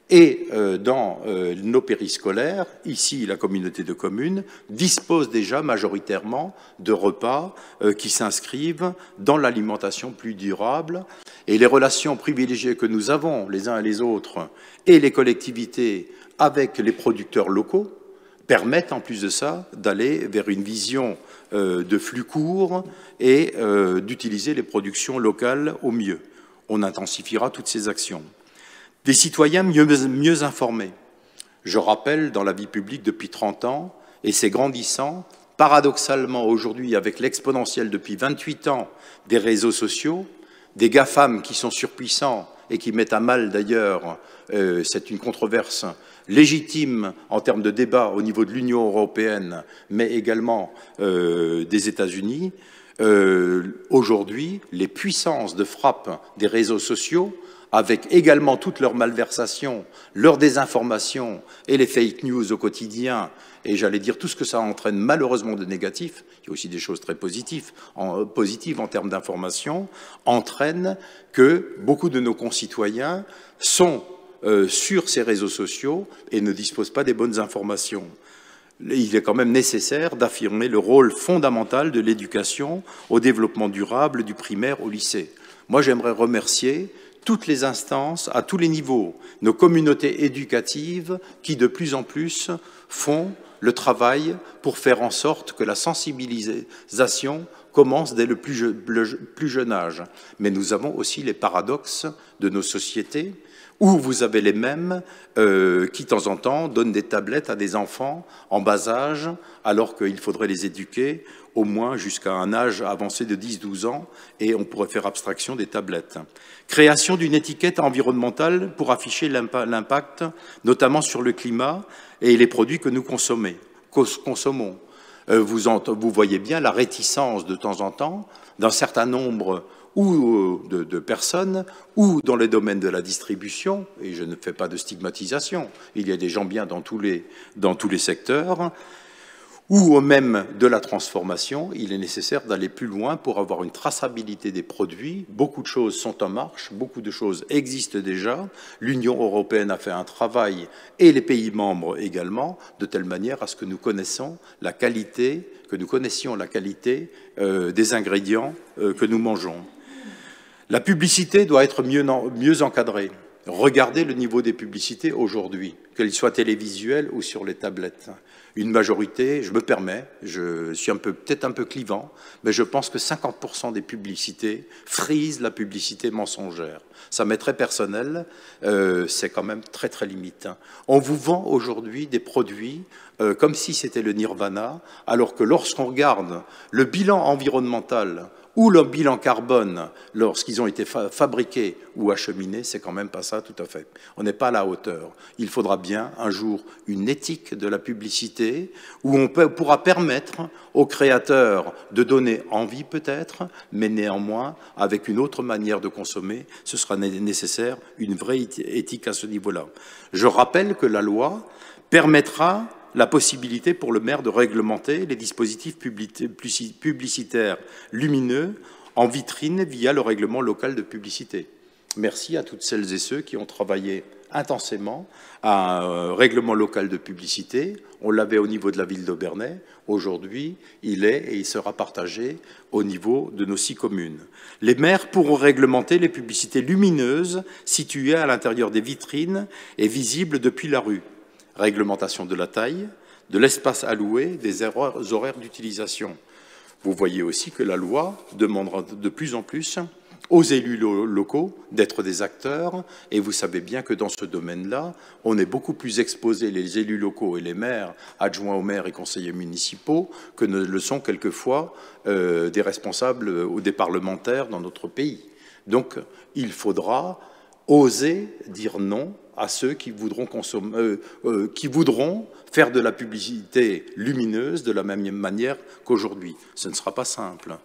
et dans nos périscolaires, ici la communauté de communes, dispose déjà majoritairement de repas qui s'inscrivent dans l'alimentation plus durable. Et les relations privilégiées que nous avons les uns et les autres et les collectivités avec les producteurs locaux permettent en plus de ça d'aller vers une vision de flux courts et d'utiliser les productions locales au mieux. On intensifiera toutes ces actions. Des citoyens mieux informés. Je rappelle, dans la vie publique depuis 30 ans, et c'est grandissant, paradoxalement aujourd'hui, avec l'exponentiel depuis 28 ans des réseaux sociaux, des GAFAM qui sont surpuissants et qui mettent à mal d'ailleurs, c'est une controverse légitime en termes de débat au niveau de l'Union européenne, mais également des États-Unis. Aujourd'hui, les puissances de frappe des réseaux sociaux, avec également toutes leurs malversations, leurs désinformations et les fake news au quotidien, et j'allais dire tout ce que ça entraîne malheureusement de négatif, il y a aussi des choses très positives en termes d'information, entraînent que beaucoup de nos concitoyens sont sur ces réseaux sociaux et ne disposent pas des bonnes informations. Il est quand même nécessaire d'affirmer le rôle fondamental de l'éducation au développement durable du primaire au lycée. Moi, j'aimerais remercier toutes les instances, à tous les niveaux, nos communautés éducatives qui, de plus en plus, font le travail pour faire en sorte que la sensibilisation commence dès le plus jeune âge. Mais nous avons aussi les paradoxes de nos sociétés, où vous avez les mêmes qui, de temps en temps, donnent des tablettes à des enfants en bas âge, alors qu'il faudrait les éduquer au moins jusqu'à un âge avancé de 10-12 ans, et on pourrait faire abstraction des tablettes. Création d'une étiquette environnementale pour afficher l'impact, notamment sur le climat et les produits que nous consommons. Vous voyez bien la réticence de temps en temps d'un certain nombre ou de personnes, ou dans le domaine de la distribution, et je ne fais pas de stigmatisation, il y a des gens bien dans tous les secteurs, ou même de la transformation, il est nécessaire d'aller plus loin pour avoir une traçabilité des produits. Beaucoup de choses sont en marche, beaucoup de choses existent déjà. L'Union européenne a fait un travail, et les pays membres également, de telle manière à ce que nous connaissions la qualité des ingrédients que nous mangeons. La publicité doit être mieux encadrée. Regardez le niveau des publicités aujourd'hui, qu'elles soient télévisuelles ou sur les tablettes. Une majorité, je me permets, je suis peut-être un peu clivant, mais je pense que 50% des publicités frisent la publicité mensongère. Ça m'est très personnel, c'est quand même très très limite. On vous vend aujourd'hui des produits comme si c'était le nirvana, alors que lorsqu'on regarde le bilan environnemental ou le bilan carbone lorsqu'ils ont été fabriqués ou acheminés, c'est quand même pas ça tout à fait. On n'est pas à la hauteur. Il faudra bien un jour une éthique de la publicité où on pourra permettre aux créateurs de donner envie peut-être, mais néanmoins avec une autre manière de consommer, ce sera nécessaire une vraie éthique à ce niveau-là. Je rappelle que la loi permettra la possibilité pour le maire de réglementer les dispositifs publicitaires lumineux en vitrine via le règlement local de publicité. Merci à toutes celles et ceux qui ont travaillé intensément à un règlement local de publicité. On l'avait au niveau de la ville d'Aubernais. Aujourd'hui, il est et il sera partagé au niveau de nos 6 communes. Les maires pourront réglementer les publicités lumineuses situées à l'intérieur des vitrines et visibles depuis la rue. Réglementation de la taille, de l'espace alloué, des horaires d'utilisation. Vous voyez aussi que la loi demandera de plus en plus aux élus locaux d'être des acteurs, et vous savez bien que dans ce domaine-là, on est beaucoup plus exposés, les élus locaux et les maires, adjoints aux maires et conseillers municipaux, que ne le sont quelquefois des responsables ou des parlementaires dans notre pays. Donc, il faudra oser dire non à ceux qui voudront faire de la publicité lumineuse de la même manière qu'aujourd'hui. Ce ne sera pas simple.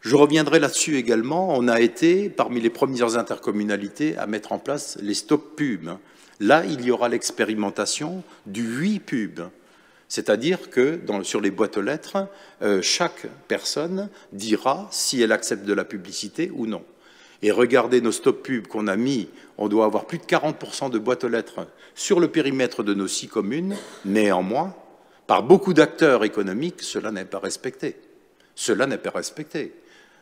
Je reviendrai là-dessus également. On a été parmi les premières intercommunalités à mettre en place les stop pubs. Là, il y aura l'expérimentation du 8 pubs. C'est-à-dire que sur les boîtes aux lettres, chaque personne dira si elle accepte de la publicité ou non. Et regardez nos stop pubs qu'on a mis, on doit avoir plus de 40% de boîtes aux lettres sur le périmètre de nos 6 communes. Néanmoins, par beaucoup d'acteurs économiques, cela n'est pas respecté. Cela n'est pas respecté.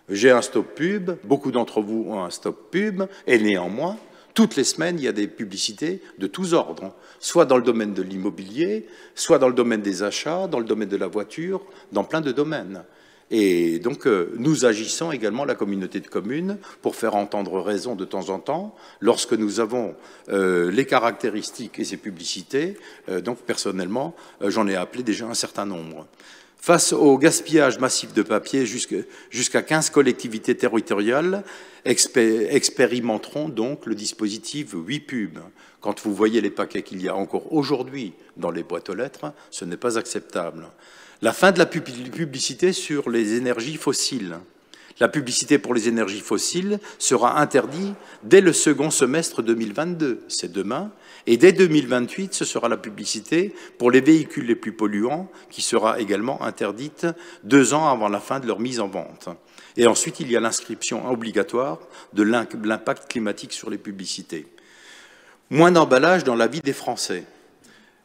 J'ai un stop pub, beaucoup d'entre vous ont un stop pub, et néanmoins, toutes les semaines, il y a des publicités de tous ordres, soit dans le domaine de l'immobilier, soit dans le domaine des achats, dans le domaine de la voiture, dans plein de domaines. Et donc, nous agissons également, la communauté de communes, pour faire entendre raison de temps en temps, lorsque nous avons les caractéristiques et ces publicités. Donc, personnellement, j'en ai appelé déjà un certain nombre. Face au gaspillage massif de papier, jusqu'à 15 collectivités territoriales expérimenteront donc le dispositif 8pub. Quand vous voyez les paquets qu'il y a encore aujourd'hui dans les boîtes aux lettres, ce n'est pas acceptable. La fin de la publicité sur les énergies fossiles. La publicité pour les énergies fossiles sera interdite dès le second semestre 2022, c'est demain, et dès 2028, ce sera la publicité pour les véhicules les plus polluants qui sera également interdite 2 ans avant la fin de leur mise en vente. Et ensuite, il y a l'inscription obligatoire de l'impact climatique sur les publicités. Moins d'emballage dans la vie des Français.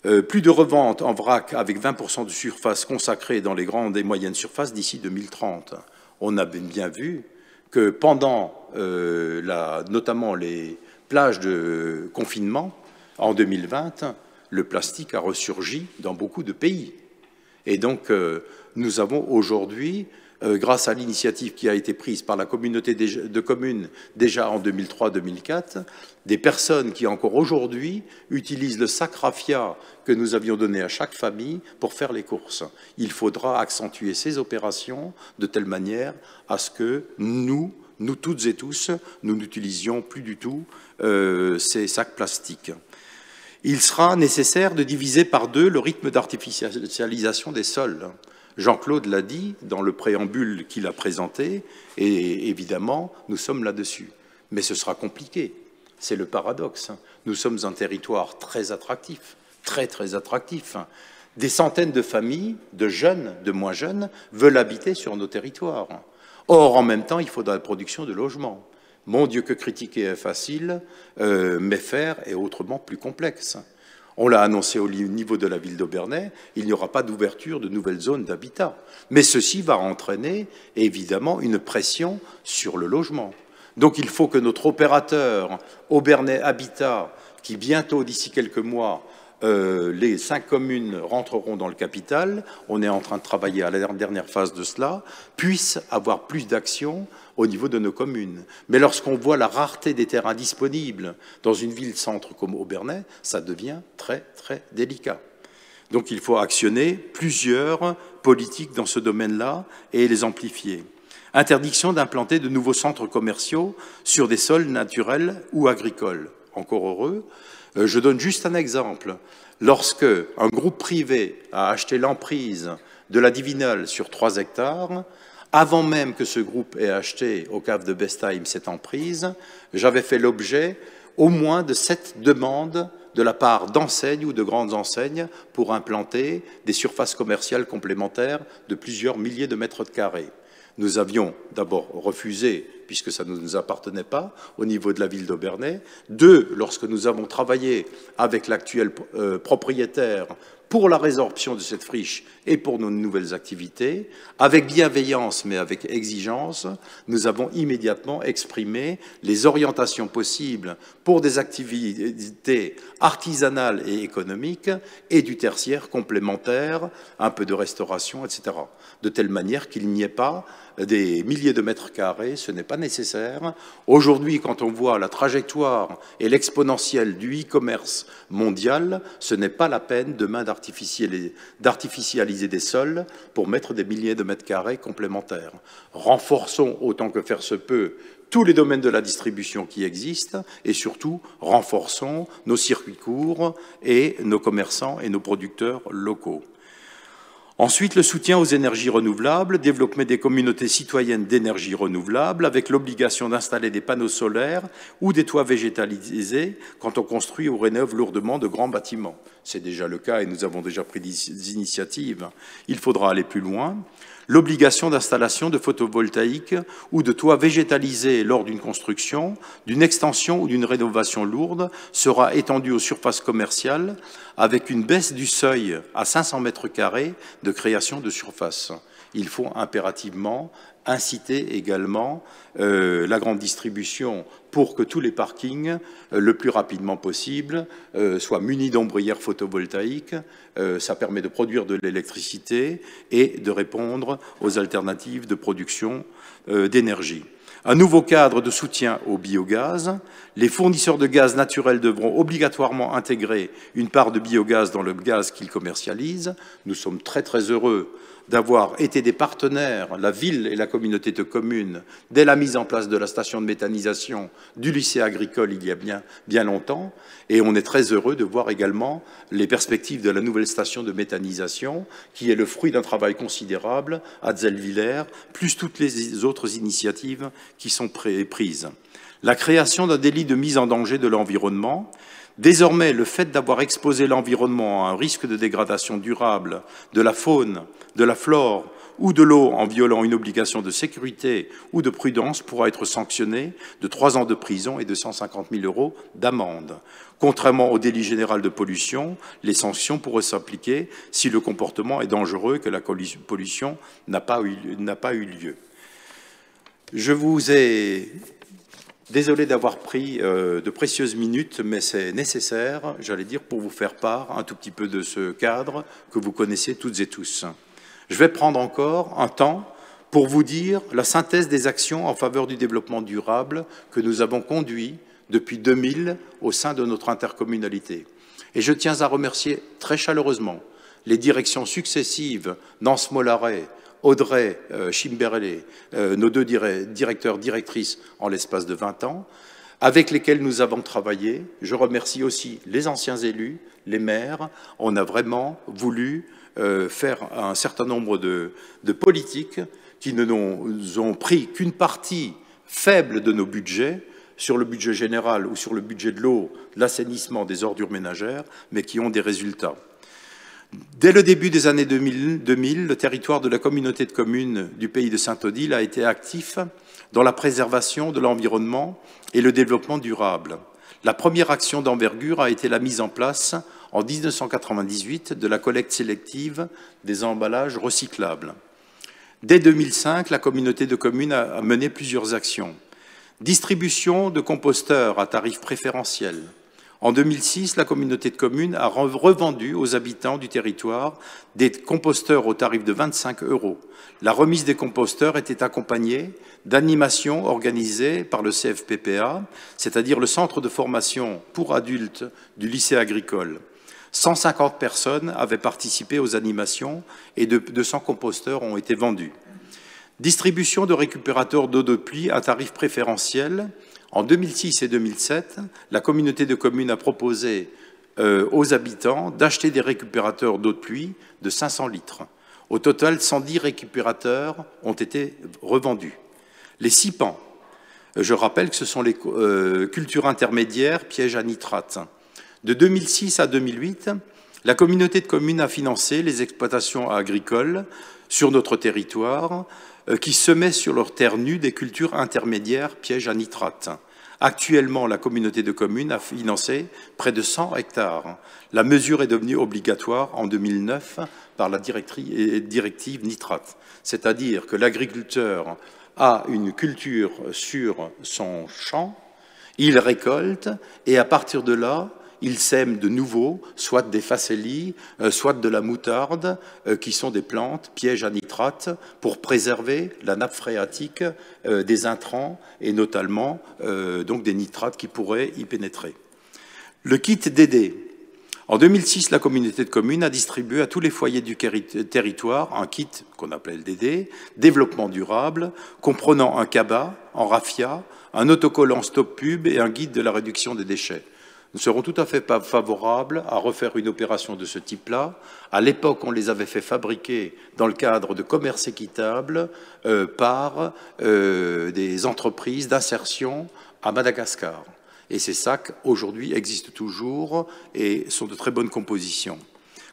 Plus de revente en vrac avec 20% de surface consacrée dans les grandes et moyennes surfaces d'ici 2030. On a bien vu que pendant notamment les plages de confinement, en 2020, le plastique a ressurgi dans beaucoup de pays. Et donc, nous avons aujourd'hui, grâce à l'initiative qui a été prise par la communauté de communes déjà en 2003-2004, des personnes qui encore aujourd'hui utilisent le sac raffia que nous avions donné à chaque famille pour faire les courses. Il faudra accentuer ces opérations de telle manière à ce que nous toutes et tous, nous n'utilisions plus du tout ces sacs plastiques. Il sera nécessaire de diviser par 2 le rythme d'artificialisation des sols. Jean-Claude l'a dit dans le préambule qu'il a présenté, et évidemment, nous sommes là-dessus. Mais ce sera compliqué, c'est le paradoxe. Nous sommes un territoire très attractif, très attractif. Des centaines de familles, de jeunes, de moins jeunes, veulent habiter sur nos territoires. Or, en même temps, il faudra la production de logements. Mon Dieu, que critiquer est facile, mais faire est autrement plus complexe. On l'a annoncé au niveau de la ville d'Aubernais, il n'y aura pas d'ouverture de nouvelles zones d'habitat. Mais ceci va entraîner, évidemment, une pression sur le logement. Donc il faut que notre opérateur Aubernais Habitat, qui bientôt, d'ici quelques mois, les 5 communes rentreront dans le capital, on est en train de travailler à la dernière phase de cela, puisse avoir plus d'action au niveau de nos communes. Mais lorsqu'on voit la rareté des terrains disponibles dans une ville-centre comme Aubernais, ça devient très délicat. Donc il faut actionner plusieurs politiques dans ce domaine-là et les amplifier. Interdiction d'implanter de nouveaux centres commerciaux sur des sols naturels ou agricoles. Encore heureux. Je donne juste un exemple. Lorsque un groupe privé a acheté l'emprise de la Divinale sur 3 hectares, avant même que ce groupe ait acheté au cave de Bestheim cette emprise, j'avais fait l'objet au moins de 7 demandes de la part d'enseignes ou de grandes enseignes pour implanter des surfaces commerciales complémentaires de plusieurs milliers de mètres carrés. Nous avions d'abord refusé, puisque ça ne nous appartenait pas, au niveau de la ville d'Aubernais. 2, lorsque nous avons travaillé avec l'actuel propriétaire pour la résorption de cette friche et pour nos nouvelles activités, avec bienveillance mais avec exigence, nous avons immédiatement exprimé les orientations possibles pour des activités artisanales et économiques et du tertiaire complémentaire, un peu de restauration, etc. De telle manière qu'il n'y ait pas des milliers de mètres carrés, ce n'est pas nécessaire. Aujourd'hui, quand on voit la trajectoire et l'exponentielle du e-commerce mondial, ce n'est pas la peine demain d'artificialiser des sols pour mettre des milliers de mètres carrés complémentaires. Renforçons autant que faire se peut tous les domaines de la distribution qui existent et surtout renforçons nos circuits courts et nos commerçants et nos producteurs locaux. Ensuite, le soutien aux énergies renouvelables, développer des communautés citoyennes d'énergie renouvelable avec l'obligation d'installer des panneaux solaires ou des toits végétalisés quand on construit ou rénove lourdement de grands bâtiments. C'est déjà le cas et nous avons déjà pris des initiatives. Il faudra aller plus loin. L'obligation d'installation de photovoltaïques ou de toits végétalisés lors d'une construction, d'une extension ou d'une rénovation lourde sera étendue aux surfaces commerciales avec une baisse du seuil à 500 mètres carrés de création de surface. Il faut impérativement inciter également la grande distribution pour que tous les parkings, le plus rapidement possible, soient munis d'ombrières photovoltaïques. Ça permet de produire de l'électricité et de répondre aux alternatives de production d'énergie. Un nouveau cadre de soutien au biogaz. Les fournisseurs de gaz naturel devront obligatoirement intégrer une part de biogaz dans le gaz qu'ils commercialisent. Nous sommes très heureux d'avoir été des partenaires, la ville et la communauté de communes, dès la mise en place de la station de méthanisation du lycée agricole il y a bien longtemps. Et on est très heureux de voir également les perspectives de la nouvelle station de méthanisation, qui est le fruit d'un travail considérable à Zellwiller, plus toutes les autres initiatives qui sont prises. La création d'un délit de mise en danger de l'environnement. Désormais, le fait d'avoir exposé l'environnement à un risque de dégradation durable de la faune, de la flore ou de l'eau en violant une obligation de sécurité ou de prudence pourra être sanctionné de 3 ans de prison et de 150 000 € d'amende. Contrairement au délit général de pollution, les sanctions pourraient s'appliquer si le comportement est dangereux et que la pollution n'a pas eu lieu. Je vous ai... Désolé d'avoir pris de précieuses minutes, mais c'est nécessaire, j'allais dire, pour vous faire part un tout petit peu de ce cadre que vous connaissez toutes et tous. Je vais prendre encore un temps pour vous dire la synthèse des actions en faveur du développement durable que nous avons conduit depuis 2000 au sein de notre intercommunalité. Et je tiens à remercier très chaleureusement les directions successives Nance Mollaret, Audrey Chimberley, nos 2 directeurs, directrices en l'espace de 20 ans, avec lesquels nous avons travaillé. Je remercie aussi les anciens élus, les maires. On a vraiment voulu faire un certain nombre de politiques qui ne nous ont pris qu'une partie faible de nos budgets, sur le budget général ou sur le budget de l'eau, de l'assainissement, des ordures ménagères, mais qui ont des résultats. Dès le début des années 2000, le territoire de la communauté de communes du pays de Saint-Odile a été actif dans la préservation de l'environnement et le développement durable. La première action d'envergure a été la mise en place, en 1998, de la collecte sélective des emballages recyclables. Dès 2005, la communauté de communes a mené plusieurs actions. Distribution de composteurs à tarif préférentiel. En 2006, la communauté de communes a revendu aux habitants du territoire des composteurs au tarif de 25 €. La remise des composteurs était accompagnée d'animations organisées par le CFPPA, c'est-à-dire le centre de formation pour adultes du lycée agricole. 150 personnes avaient participé aux animations et 200 composteurs ont été vendus. Distribution de récupérateurs d'eau de pluie à tarif préférentiel. En 2006 et 2007, la communauté de communes a proposé aux habitants d'acheter des récupérateurs d'eau de pluie de 500 litres. Au total, 110 récupérateurs ont été revendus. Les SIPAN, je rappelle que ce sont les cultures intermédiaires pièges à nitrate. De 2006 à 2008, la communauté de communes a financé les exploitations agricoles sur notre territoire qui semaient sur leurs terres nues des cultures intermédiaires pièges à nitrate. Actuellement, la communauté de communes a financé près de 100 hectares. La mesure est devenue obligatoire en 2009 par la directive nitrate. C'est-à-dire que l'agriculteur a une culture sur son champ, il récolte et à partir de là, il sème de nouveau, soit des facélies, soit de la moutarde, qui sont des plantes pièges à nitrate pour préserver la nappe phréatique des intrants et notamment donc des nitrates qui pourraient y pénétrer. Le kit DD. En 2006, la communauté de communes a distribué à tous les foyers du territoire un kit qu'on appelait le DD, développement durable, comprenant un cabas en raffia, un autocollant stop pub et un guide de la réduction des déchets. Nous serons tout à fait favorables à refaire une opération de ce type-là. À l'époque, on les avait fait fabriquer dans le cadre de commerce équitable par des entreprises d'insertion à Madagascar. Et ces sacs, aujourd'hui, existent toujours et sont de très bonne composition.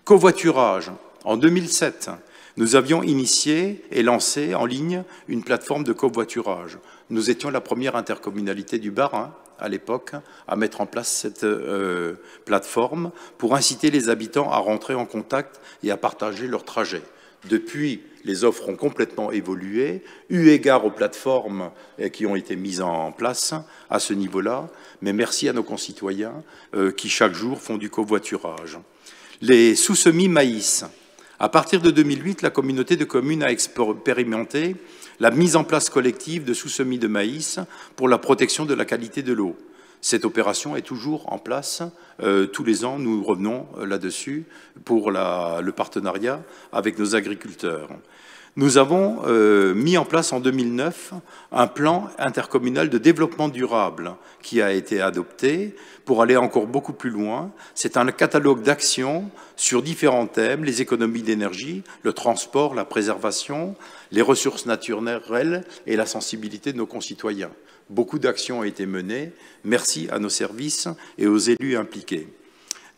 Covoiturage. En 2007, nous avions initié et lancé en ligne une plateforme de covoiturage. Nous étions la première intercommunalité du Bas-Rhin, à l'époque, à mettre en place cette plateforme pour inciter les habitants à rentrer en contact et à partager leur trajet. Depuis, les offres ont complètement évolué, eu égard aux plateformes qui ont été mises en place à ce niveau-là, mais merci à nos concitoyens qui, chaque jour, font du covoiturage. Les sous-semis maïs. À partir de 2008, la communauté de communes a expérimenté la mise en place collective de sous-semis de maïs pour la protection de la qualité de l'eau. Cette opération est toujours en place tous les ans, nous revenons là-dessus pour le partenariat avec nos agriculteurs. Nous avons mis en place en 2009 un plan intercommunal de développement durable qui a été adopté pour aller encore beaucoup plus loin. C'est un catalogue d'actions sur différents thèmes, les économies d'énergie, le transport, la préservation, les ressources naturelles et la sensibilité de nos concitoyens. Beaucoup d'actions ont été menées. Merci à nos services et aux élus impliqués.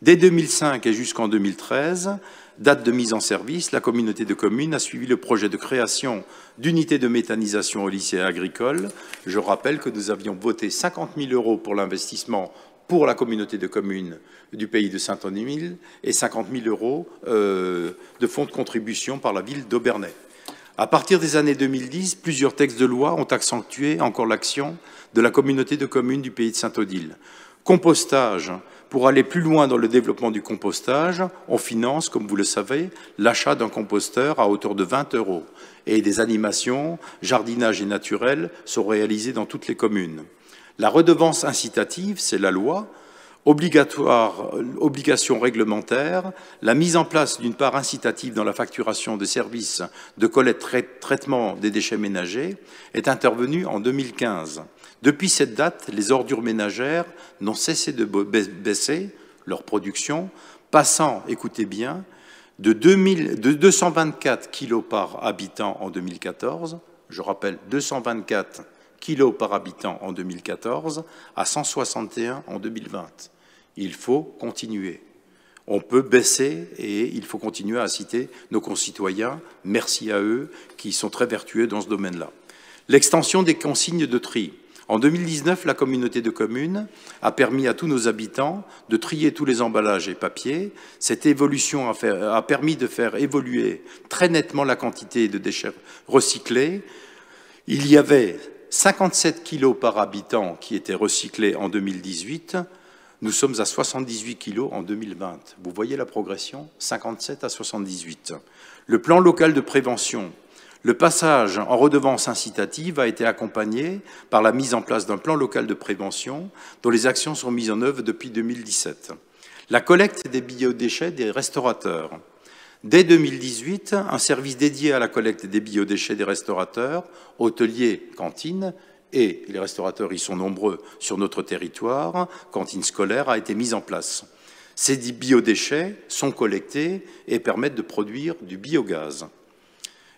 Dès 2005 et jusqu'en 2013, date de mise en service, la communauté de communes a suivi le projet de création d'unités de méthanisation au lycée agricole. Je rappelle que nous avions voté 50 000 € pour l'investissement pour la communauté de communes du pays de Saint-Émile et 50 000 € de fonds de contribution par la ville d'Aubernais. À partir des années 2010, plusieurs textes de loi ont accentué encore l'action de la communauté de communes du pays de Saint-Odile. Compostage. Pour aller plus loin dans le développement du compostage, on finance, comme vous le savez, l'achat d'un composteur à hauteur de 20 € et des animations, jardinage et naturel sont réalisées dans toutes les communes. La redevance incitative, c'est la loi, obligation réglementaire, la mise en place d'une part incitative dans la facturation des services de collecte traitement des déchets ménagers est intervenue en 2015. Depuis cette date, les ordures ménagères n'ont cessé de baisser leur production, passant, écoutez bien, de 224 kg par habitant en 2014, je rappelle 224 kg par habitant en 2014, à 161 en 2020. Il faut continuer. On peut baisser et il faut continuer à inciter nos concitoyens. Merci à eux qui sont très vertueux dans ce domaine-là. L'extension des consignes de tri. En 2019, la communauté de communes a permis à tous nos habitants de trier tous les emballages et papiers. Cette évolution a permis de faire évoluer très nettement la quantité de déchets recyclés. Il y avait 57 kg par habitant qui étaient recyclés en 2018. Nous sommes à 78 kg en 2020. Vous voyez la progression, 57 à 78. Le plan local de prévention. Le passage en redevance incitative a été accompagné par la mise en place d'un plan local de prévention dont les actions sont mises en œuvre depuis 2017. La collecte des biodéchets des restaurateurs. Dès 2018, un service dédié à la collecte des biodéchets des restaurateurs, hôteliers, cantines, et les restaurateurs, ils sont nombreux sur notre territoire, cantines scolaires, a été mis en place. Ces biodéchets sont collectés et permettent de produire du biogaz.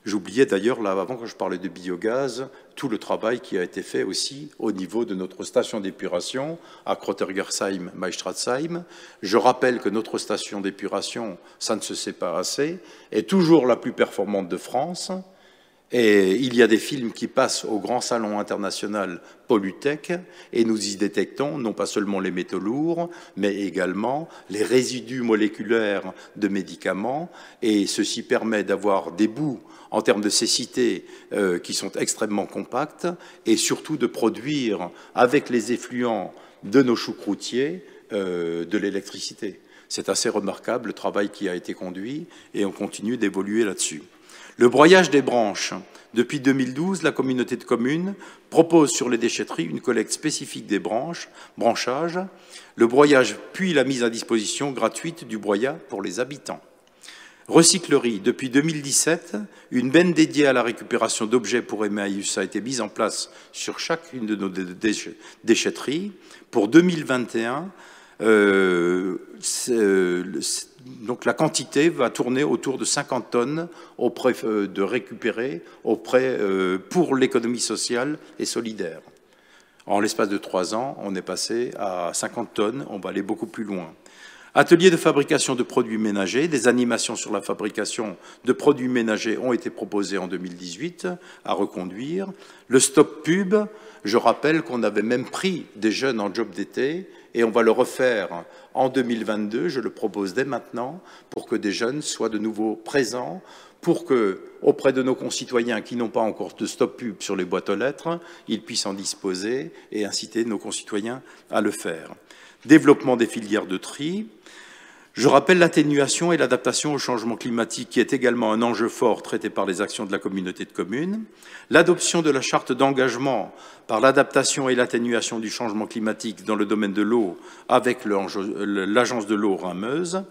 J'oubliais d'ailleurs, là, avant, quand je parlais de biogaz, tout le travail qui a été fait aussi au niveau de notre station d'épuration à Krottergersheim-Meistratzheim. Je rappelle que notre station d'épuration, ça ne se sait pas assez, est toujours la plus performante de France. Et il y a des films qui passent au grand salon international Pollutech et nous y détectons non pas seulement les métaux lourds, mais également les résidus moléculaires de médicaments. Et ceci permet d'avoir des bouts en termes de cécité qui sont extrêmement compacts et surtout de produire avec les effluents de nos choucroutiers de l'électricité. C'est assez remarquable le travail qui a été conduit et on continue d'évoluer là-dessus. Le broyage des branches. Depuis 2012, la communauté de communes propose sur les déchetteries une collecte spécifique des branchages, le broyage puis la mise à disposition gratuite du broyat pour les habitants. Recyclerie. Depuis 2017, une benne dédiée à la récupération d'objets pour Emmaüs a été mise en place sur chacune de nos déchetteries. Pour 2021, donc la quantité va tourner autour de 50 tonnes auprès de récupérer pour l'économie sociale et solidaire. En l'espace de 3 ans, on est passé à 50 tonnes, on va aller beaucoup plus loin. Atelier de fabrication de produits ménagers, des animations sur la fabrication de produits ménagers ont été proposées en 2018 à reconduire. Le stop pub, je rappelle qu'on avait même pris des jeunes en job d'été et on va le refaire en 2022, je le propose dès maintenant, pour que des jeunes soient de nouveau présents, pour que, auprès de nos concitoyens qui n'ont pas encore de stop pub sur les boîtes aux lettres, ils puissent en disposer et inciter nos concitoyens à le faire. Développement des filières de tri. Je rappelle l'atténuation et l'adaptation au changement climatique, qui est également un enjeu fort traité par les actions de la communauté de communes, l'adoption de la charte d'engagement par l'adaptation et l'atténuation du changement climatique dans le domaine de l'eau avec l'agence de l'eau Rhin-Meuse,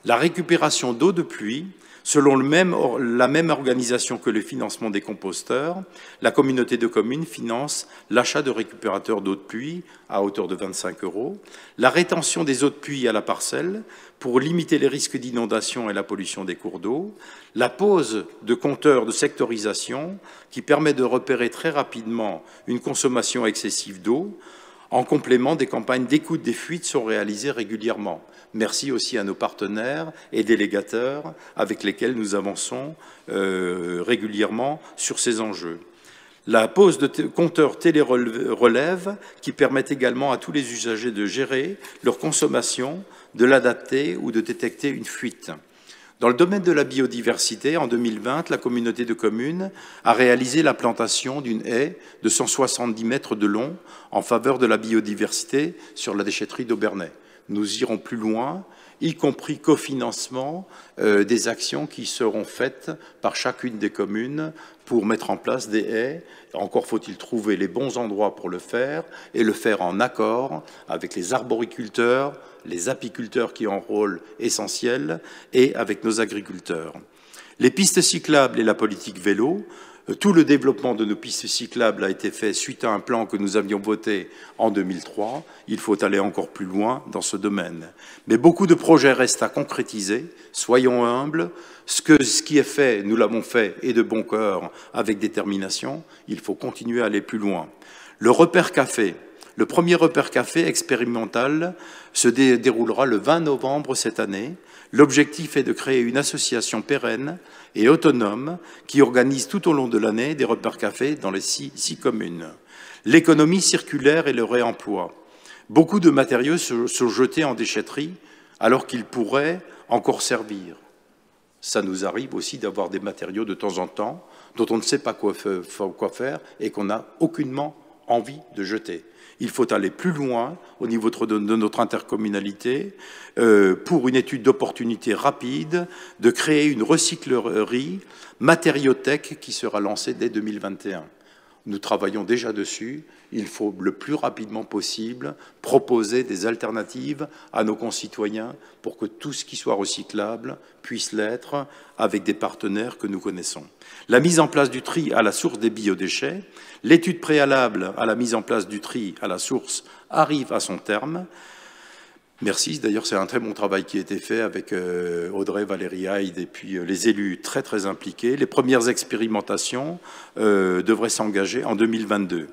la récupération d'eau de pluie, selon la même organisation que le financement des composteurs, la communauté de communes finance l'achat de récupérateurs d'eau de pluie à hauteur de 25 €, la rétention des eaux de pluie à la parcelle pour limiter les risques d'inondation et la pollution des cours d'eau, la pose de compteurs de sectorisation qui permet de repérer très rapidement une consommation excessive d'eau. En complément, des campagnes d'écoute des fuites sont réalisées régulièrement. Merci aussi à nos partenaires et délégateurs avec lesquels nous avançons régulièrement sur ces enjeux. La pose de compteurs télérelève qui permettent également à tous les usagers de gérer leur consommation, de l'adapter ou de détecter une fuite. Dans le domaine de la biodiversité, en 2020, la communauté de communes a réalisé la plantation d'une haie de 170 mètres de long en faveur de la biodiversité sur la déchetterie d'Aubernais. Nous irons plus loin, y compris cofinancement des actions qui seront faites par chacune des communes pour mettre en place des haies. Encore faut-il trouver les bons endroits pour le faire et le faire en accord avec les arboriculteurs, les apiculteurs qui ont un rôle essentiel et avec nos agriculteurs. Les pistes cyclables et la politique vélo, tout le développement de nos pistes cyclables a été fait suite à un plan que nous avions voté en 2003. Il faut aller encore plus loin dans ce domaine. Mais beaucoup de projets restent à concrétiser. Soyons humbles. Ce qui est fait, nous l'avons fait, et de bon cœur, avec détermination. Il faut continuer à aller plus loin. Le repère café. Le premier repère café expérimental se déroulera le 20 novembre cette année. L'objectif est de créer une association pérenne et autonome qui organise tout au long de l'année des repères cafés dans les six communes. L'économie circulaire et le réemploi. Beaucoup de matériaux sont jetés en déchetterie alors qu'ils pourraient encore servir. Ça nous arrive aussi d'avoir des matériaux de temps en temps dont on ne sait pas quoi faire et qu'on n'a aucunement envie de jeter. Il faut aller plus loin au niveau de notre intercommunalité pour une étude d'opportunité rapide de créer une recyclerie matériothèque qui sera lancée dès 2021. Nous travaillons déjà dessus. Il faut le plus rapidement possible proposer des alternatives à nos concitoyens pour que tout ce qui soit recyclable puisse l'être avec des partenaires que nous connaissons. La mise en place du tri à la source des biodéchets, l'étude préalable à la mise en place du tri à la source arrive à son terme. Merci, d'ailleurs c'est un très bon travail qui a été fait avec Audrey, Valérie Hyde et puis les élus très impliqués. Les premières expérimentations devraient s'engager en 2022.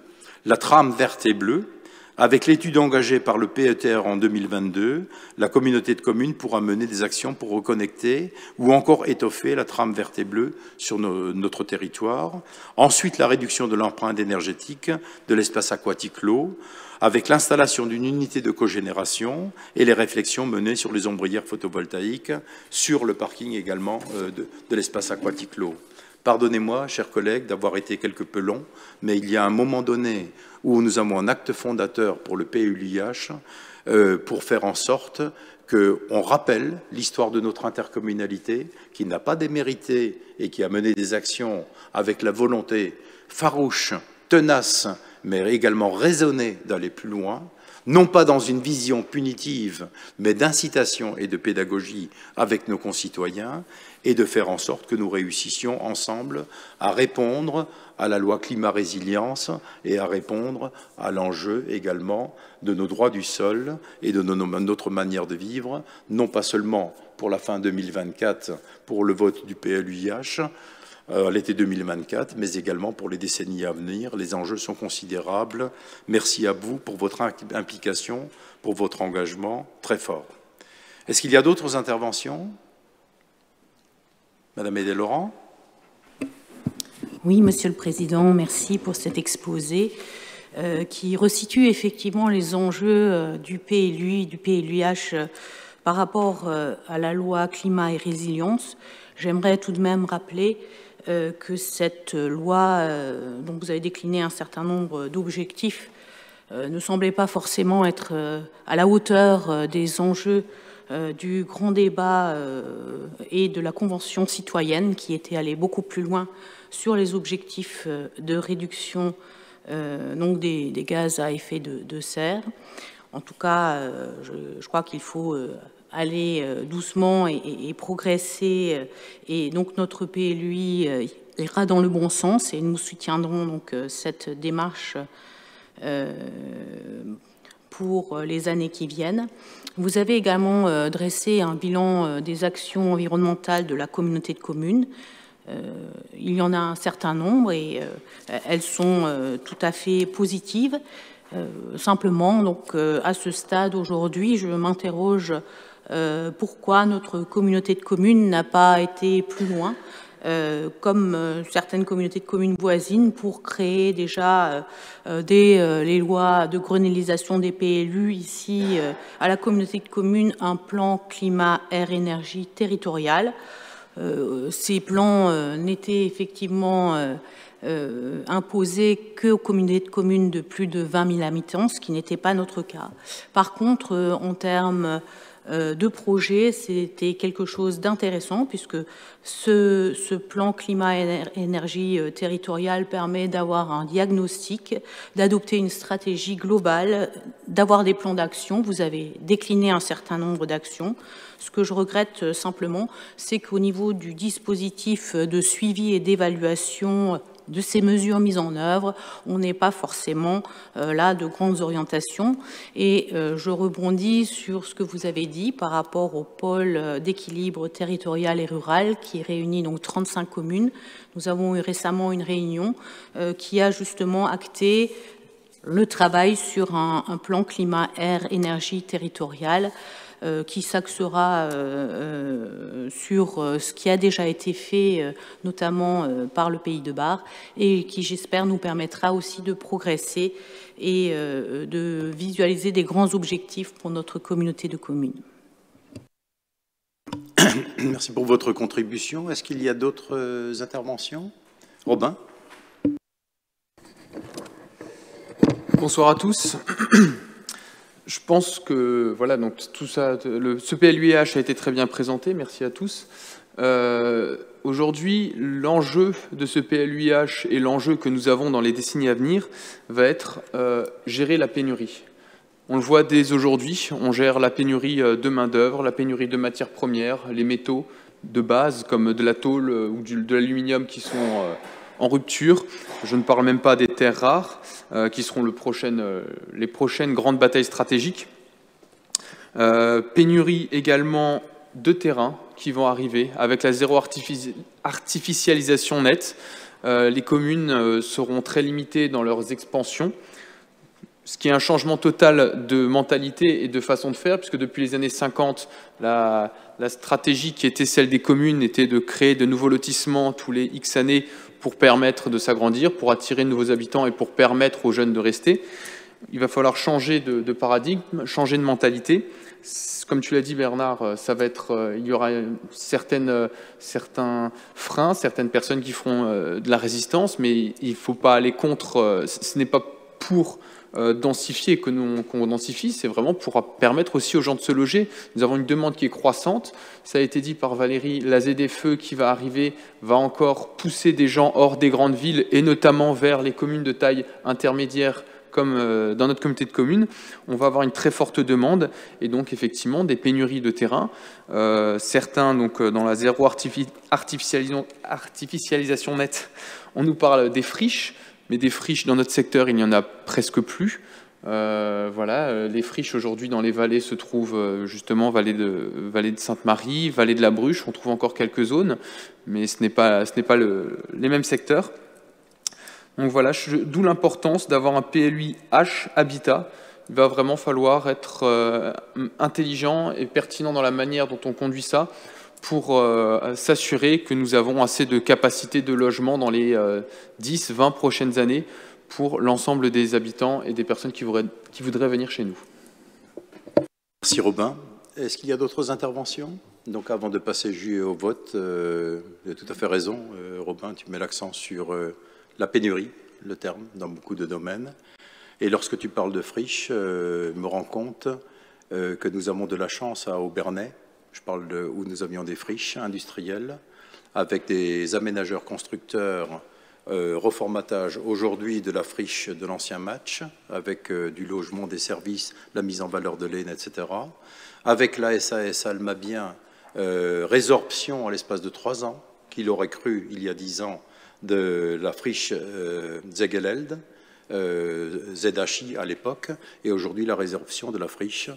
La trame verte et bleue, avec l'étude engagée par le PETR en 2022, la communauté de communes pourra mener des actions pour reconnecter ou encore étoffer la trame verte et bleue sur notre territoire. Ensuite, la réduction de l'empreinte énergétique de l'espace aquatique clos, avec l'installation d'une unité de cogénération et les réflexions menées sur les ombrières photovoltaïques, sur le parking également de l'espace aquatique clos. Pardonnez-moi, chers collègues, d'avoir été quelque peu long, mais il y a un moment donné où nous avons un acte fondateur pour le PLUIH pour faire en sorte qu'on rappelle l'histoire de notre intercommunalité qui n'a pas démérité et qui a mené des actions avec la volonté farouche, tenace, mais également raisonnée d'aller plus loin, non pas dans une vision punitive, mais d'incitation et de pédagogie avec nos concitoyens, et de faire en sorte que nous réussissions ensemble à répondre à la loi climat-résilience et à répondre à l'enjeu également de nos droits du sol et de notre manière de vivre, non pas seulement pour la fin 2024, pour le vote du PLUIH, à l'été 2024, mais également pour les décennies à venir. Les enjeux sont considérables. Merci à vous pour votre implication, pour votre engagement très fort. Est-ce qu'il y a d'autres interventions ? Madame Hédé-Laurent ? Oui, Monsieur le Président, merci pour cet exposé qui resitue effectivement les enjeux du PLUI, du PLUIH par rapport à la loi climat et résilience. J'aimerais tout de même rappeler que cette loi, dont vous avez décliné un certain nombre d'objectifs, ne semblait pas forcément être à la hauteur des enjeux du grand débat et de la Convention citoyenne qui était allée beaucoup plus loin sur les objectifs de réduction donc des gaz à effet de serre. En tout cas, je crois qu'il faut aller doucement et progresser. Et donc notre PLUI ira dans le bon sens et nous soutiendrons donc cette démarche pour les années qui viennent. Vous avez également dressé un bilan des actions environnementales de la communauté de communes. Il y en a un certain nombre et elles sont tout à fait positives. Simplement, donc, à ce stade aujourd'hui, je m'interroge pourquoi notre communauté de communes n'a pas été plus loin, comme certaines communautés de communes voisines, pour créer déjà les lois de grenélisation des PLU, ici, à la communauté de communes, un plan climat-air-énergie territorial. Ces plans n'étaient effectivement imposés qu'aux communautés de communes de plus de 20 000 habitants, ce qui n'était pas notre cas. Par contre, en termes de projet, c'était quelque chose d'intéressant puisque ce plan climat-énergie territorial permet d'avoir un diagnostic, d'adopter une stratégie globale, d'avoir des plans d'action. Vous avez décliné un certain nombre d'actions. Ce que je regrette simplement, c'est qu'au niveau du dispositif de suivi et d'évaluation de ces mesures mises en œuvre, on n'est pas forcément là de grandes orientations. Et je rebondis sur ce que vous avez dit par rapport au pôle d'équilibre territorial et rural qui réunit donc 35 communes. Nous avons eu récemment une réunion qui a justement acté le travail sur un plan climat-air-énergie territorial qui s'axera sur ce qui a déjà été fait, notamment par le Pays de Bar, et qui, j'espère, nous permettra aussi de progresser et de visualiser des grands objectifs pour notre communauté de communes. Merci pour votre contribution. Est-ce qu'il y a d'autres interventions? Robin? Bonsoir à tous. Je pense que voilà, donc tout ça, ce PLUIH a été très bien présenté. Merci à tous. Aujourd'hui, l'enjeu de ce PLUIH et l'enjeu que nous avons dans les décennies à venir va être gérer la pénurie. On le voit dès aujourd'hui, on gère la pénurie de main-d'œuvre, la pénurie de matières premières, les métaux de base comme de la tôle ou de l'aluminium qui sont en rupture. Je ne parle même pas des terres rares, qui seront les prochaines grandes batailles stratégiques. Pénurie également de terrain qui vont arriver avec la zéro artificialisation nette. Les communes seront très limitées dans leurs expansions, ce qui est un changement total de mentalité et de façon de faire, puisque depuis les années 50, la stratégie qui était celle des communes était de créer de nouveaux lotissements tous les X années pour permettre de s'agrandir, pour attirer de nouveaux habitants et pour permettre aux jeunes de rester. Il va falloir changer de paradigme, changer de mentalité. Comme tu l'as dit, Bernard, ça va être, il y aura certains freins, certaines personnes qui feront de la résistance, mais il ne faut pas aller contre. Ce n'est pas pour densifier qu'on densifie, c'est vraiment pour permettre aussi aux gens de se loger. Nous avons une demande qui est croissante. Ça a été dit par Valérie, la ZFE qui va arriver va encore pousser des gens hors des grandes villes et notamment vers les communes de taille intermédiaire comme dans notre communauté de communes. On va avoir une très forte demande et donc effectivement des pénuries de terrain. Certains, donc dans la zéro artificialisation nette, on nous parle des friches. Mais des friches dans notre secteur, il n'y en a presque plus. Voilà, les friches aujourd'hui dans les vallées se trouvent justement vallée de Sainte-Marie, vallée de la Bruche. On trouve encore quelques zones, mais ce n'est pas les mêmes secteurs. Donc voilà, d'où l'importance d'avoir un PLUIH Habitat. Il va vraiment falloir être intelligent et pertinent dans la manière dont on conduit ça, pour s'assurer que nous avons assez de capacité de logement dans les 10-20 prochaines années pour l'ensemble des habitants et des personnes qui voudraient venir chez nous. Merci Robin. Est-ce qu'il y a d'autres interventions? Donc avant de passer au vote, vous avez tout à fait raison, Robin, tu mets l'accent sur la pénurie, le terme, dans beaucoup de domaines. Et lorsque tu parles de friches, je me rends compte que nous avons de la chance à Aubernais. Je parle où nous avions des friches industrielles avec des aménageurs constructeurs, reformatage aujourd'hui de la friche de l'ancien match, avec du logement, des services, la mise en valeur de l'aine, etc. Avec la SAS Almabien, résorption à l'espace de 3 ans, qu'il aurait cru il y a 10 ans, de la friche Zegeleld, ZHI à l'époque, et aujourd'hui la résorption de la friche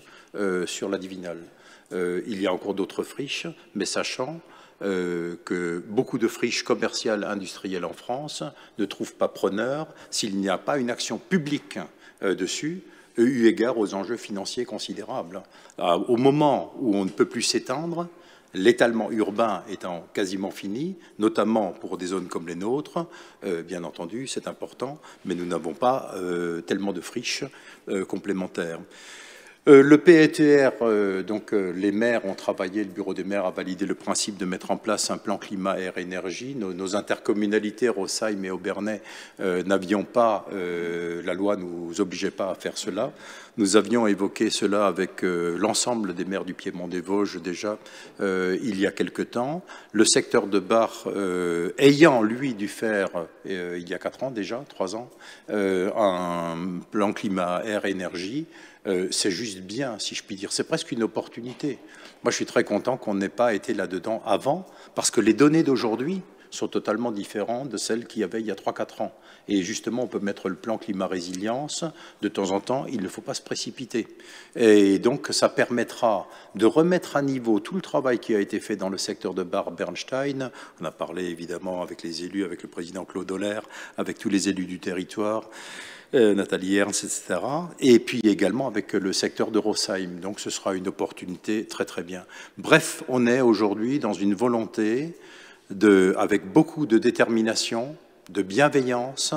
sur la Divinale. Il y a encore d'autres friches, mais sachant que beaucoup de friches commerciales industrielles en France ne trouvent pas preneur s'il n'y a pas une action publique dessus, eu égard aux enjeux financiers considérables. Au moment où on ne peut plus s'étendre, l'étalement urbain étant quasiment fini, notamment pour des zones comme les nôtres, bien entendu, c'est important, mais nous n'avons pas tellement de friches complémentaires. Le PETR, donc les maires ont travaillé, le bureau des maires a validé le principe de mettre en place un plan climat, air, énergie. Nos intercommunalités, Rosheim et Aubernais, n'avions pas, la loi ne nous obligeait pas à faire cela. Nous avions évoqué cela avec l'ensemble des maires du Piémont des Vosges déjà il y a quelque temps. Le secteur de Bar ayant, lui, dû faire, il y a 4 ans déjà, 3 ans, un plan climat, air, énergie, c'est juste bien, si je puis dire. C'est presque une opportunité. Moi, je suis très content qu'on n'ait pas été là-dedans avant, parce que les données d'aujourd'hui sont totalement différentes de celles qu'il y avait il y a 3-4 ans. Et justement, on peut mettre le plan climat-résilience. De temps en temps, il ne faut pas se précipiter. Et donc, ça permettra de remettre à niveau tout le travail qui a été fait dans le secteur de Bar-Bernstein. On a parlé évidemment avec les élus, avec le président Claude Holler, avec tous les élus du territoire, Nathalie Ernst, etc. Et puis également avec le secteur de Rosheim. Donc, ce sera une opportunité très, très bien. Bref, on est aujourd'hui dans une volonté avec beaucoup de détermination, de bienveillance,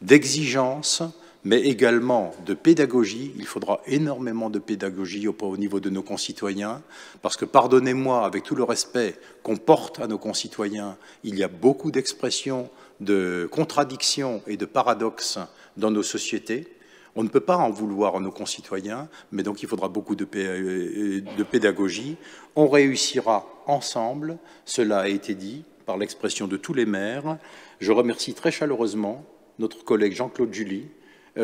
d'exigence, mais également de pédagogie. Il faudra énormément de pédagogie au niveau de nos concitoyens, parce que, pardonnez-moi, avec tout le respect qu'on porte à nos concitoyens, il y a beaucoup d'expressions, de contradictions et de paradoxes dans nos sociétés. On ne peut pas en vouloir à nos concitoyens, mais donc il faudra beaucoup de pédagogie. On réussira ensemble, cela a été dit par l'expression de tous les maires. Je remercie très chaleureusement notre collègue Jean-Claude July,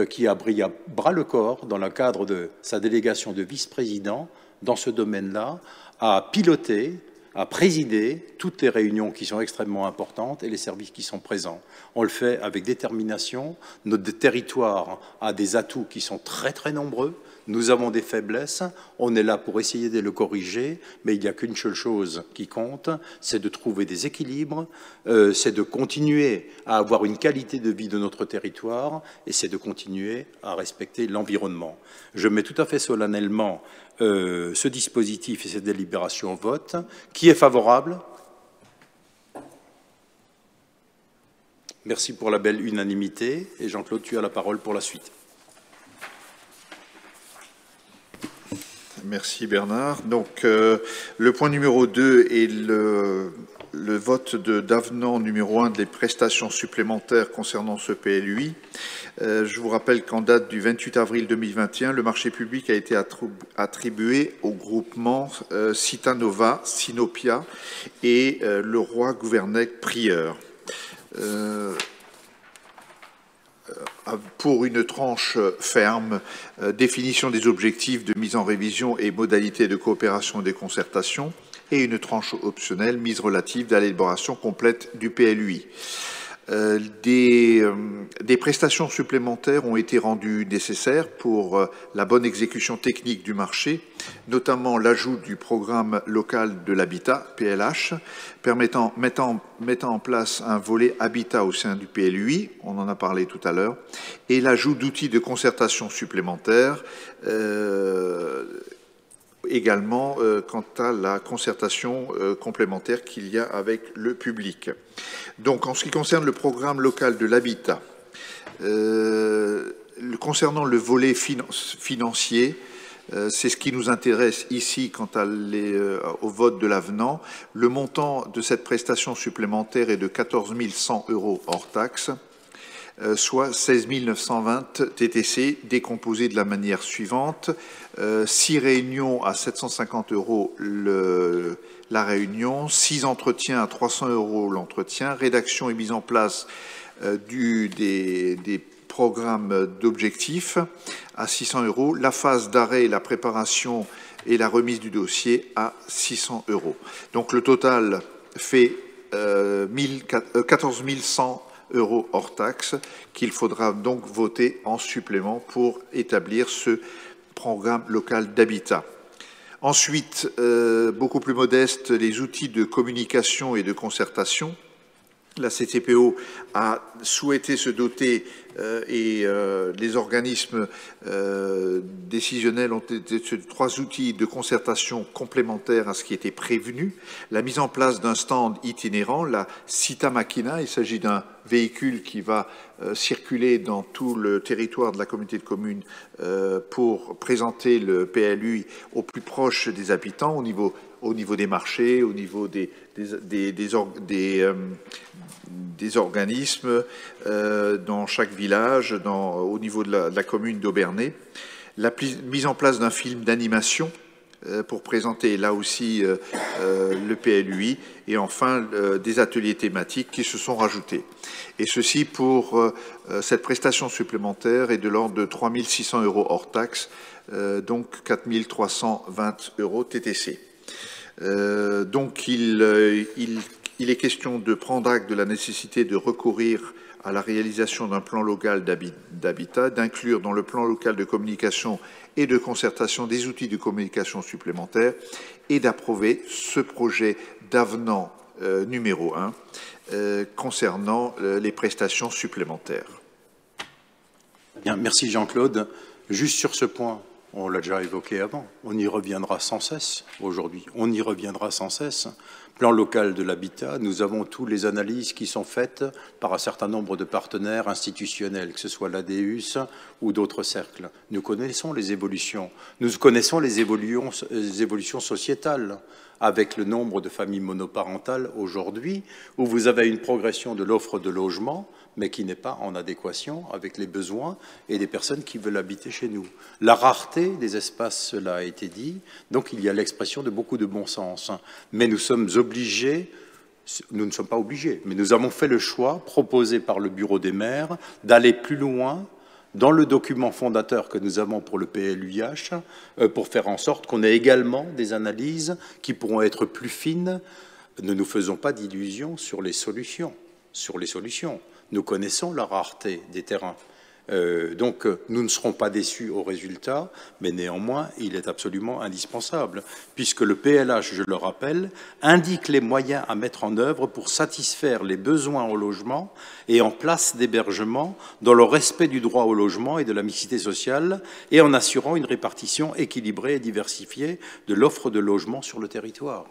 qui a pris à bras le corps, dans le cadre de sa délégation de vice-président, dans ce domaine-là, à piloter, à présider toutes les réunions qui sont extrêmement importantes et les services qui sont présents. On le fait avec détermination. Notre territoire a des atouts qui sont très, très nombreux. Nous avons des faiblesses. On est là pour essayer de le corriger, mais il n'y a qu'une seule chose qui compte, c'est de trouver des équilibres, c'est de continuer à avoir une qualité de vie de notre territoire et c'est de continuer à respecter l'environnement. Je mets tout à fait solennellement ce dispositif et cette délibération au vote. Qui est favorable? Merci pour la belle unanimité. Et Jean-Claude, tu as la parole pour la suite. Merci Bernard. Donc, le point numéro 2 est le vote d'avenant numéro 1 des prestations supplémentaires concernant ce PLUI. Je vous rappelle qu'en date du 28 avril 2021, le marché public a été attribué au groupement Citanova, Sinopia et Leroy Gouvernec Prieur. Pour une tranche ferme, définition des objectifs de mise en révision et modalités de coopération et de concertation, et une tranche optionnelle, mise relative à l'élaboration complète du PLUI. Des prestations supplémentaires ont été rendues nécessaires pour la bonne exécution technique du marché, notamment l'ajout du programme local de l'habitat, PLH, mettant en place un volet habitat au sein du PLUI, on en a parlé tout à l'heure, et l'ajout d'outils de concertation supplémentaires, également quant à la concertation complémentaire qu'il y a avec le public. Donc, en ce qui concerne le programme local de l'habitat, concernant le volet financier, c'est ce qui nous intéresse ici quant au vote de l'avenant. Le montant de cette prestation supplémentaire est de 14 100 € hors taxe. soit 16 920 TTC, décomposés de la manière suivante. 6 réunions à 750 € la réunion, 6 entretiens à 300 € l'entretien, rédaction et mise en place des programmes d'objectifs à 600 €, la phase d'arrêt, la préparation et la remise du dossier à 600 €. Donc le total fait 14 100 € hors taxe qu'il faudra donc voter en supplément pour établir ce programme local d'habitat. Ensuite, beaucoup plus modeste, les outils de communication et de concertation. La CTPO a souhaité se doter et les organismes décisionnels ont été sur 3 outils de concertation complémentaires à ce qui était prévenu. La mise en place d'un stand itinérant, la Cita Machina, il s'agit d'un véhicule qui va circuler dans tout le territoire de la communauté de communes pour présenter le PLUI au plus proche des habitants, au niveau des marchés, au niveau des organismes dans chaque village, au niveau de la commune d'Aubernay. La mise en place d'un film d'animation pour présenter là aussi le PLUI, et enfin des ateliers thématiques qui se sont rajoutés. Et ceci pour cette prestation supplémentaire est de l'ordre de 3 600 € hors taxe, donc 4 320 € TTC. Donc il est question de prendre acte de la nécessité de recourir à la réalisation d'un plan local d'habitat, d'inclure dans le plan local de communication et de concertation des outils de communication supplémentaires et d'approuver ce projet d'avenant numéro 1 concernant les prestations supplémentaires. Bien, merci Jean-Claude. Juste sur ce point, on l'a déjà évoqué avant, on y reviendra sans cesse aujourd'hui, on y reviendra sans cesse. Plan local de l'habitat, nous avons toutes les analyses qui sont faites par un certain nombre de partenaires institutionnels, que ce soit l'ADEUS ou d'autres cercles. Nous connaissons les évolutions, nous connaissons les évolutions sociétales, avec le nombre de familles monoparentales aujourd'hui, où vous avez une progression de l'offre de logement, mais qui n'est pas en adéquation avec les besoins et des personnes qui veulent habiter chez nous. La rareté des espaces, cela a été dit, donc il y a l'expression de beaucoup de bon sens. Mais nous sommes obligés, nous ne sommes pas obligés, mais nous avons fait le choix, proposé par le Bureau des maires, d'aller plus loin dans le document fondateur que nous avons pour le PLUIH, pour faire en sorte qu'on ait également des analyses qui pourront être plus fines. Ne nous faisons pas d'illusions sur les solutions. Nous connaissons la rareté des terrains. Donc, nous ne serons pas déçus au résultat, mais néanmoins, il est absolument indispensable, puisque le PLH, je le rappelle, indique les moyens à mettre en œuvre pour satisfaire les besoins au logement et en place d'hébergement dans le respect du droit au logement et de la mixité sociale et en assurant une répartition équilibrée et diversifiée de l'offre de logement sur le territoire.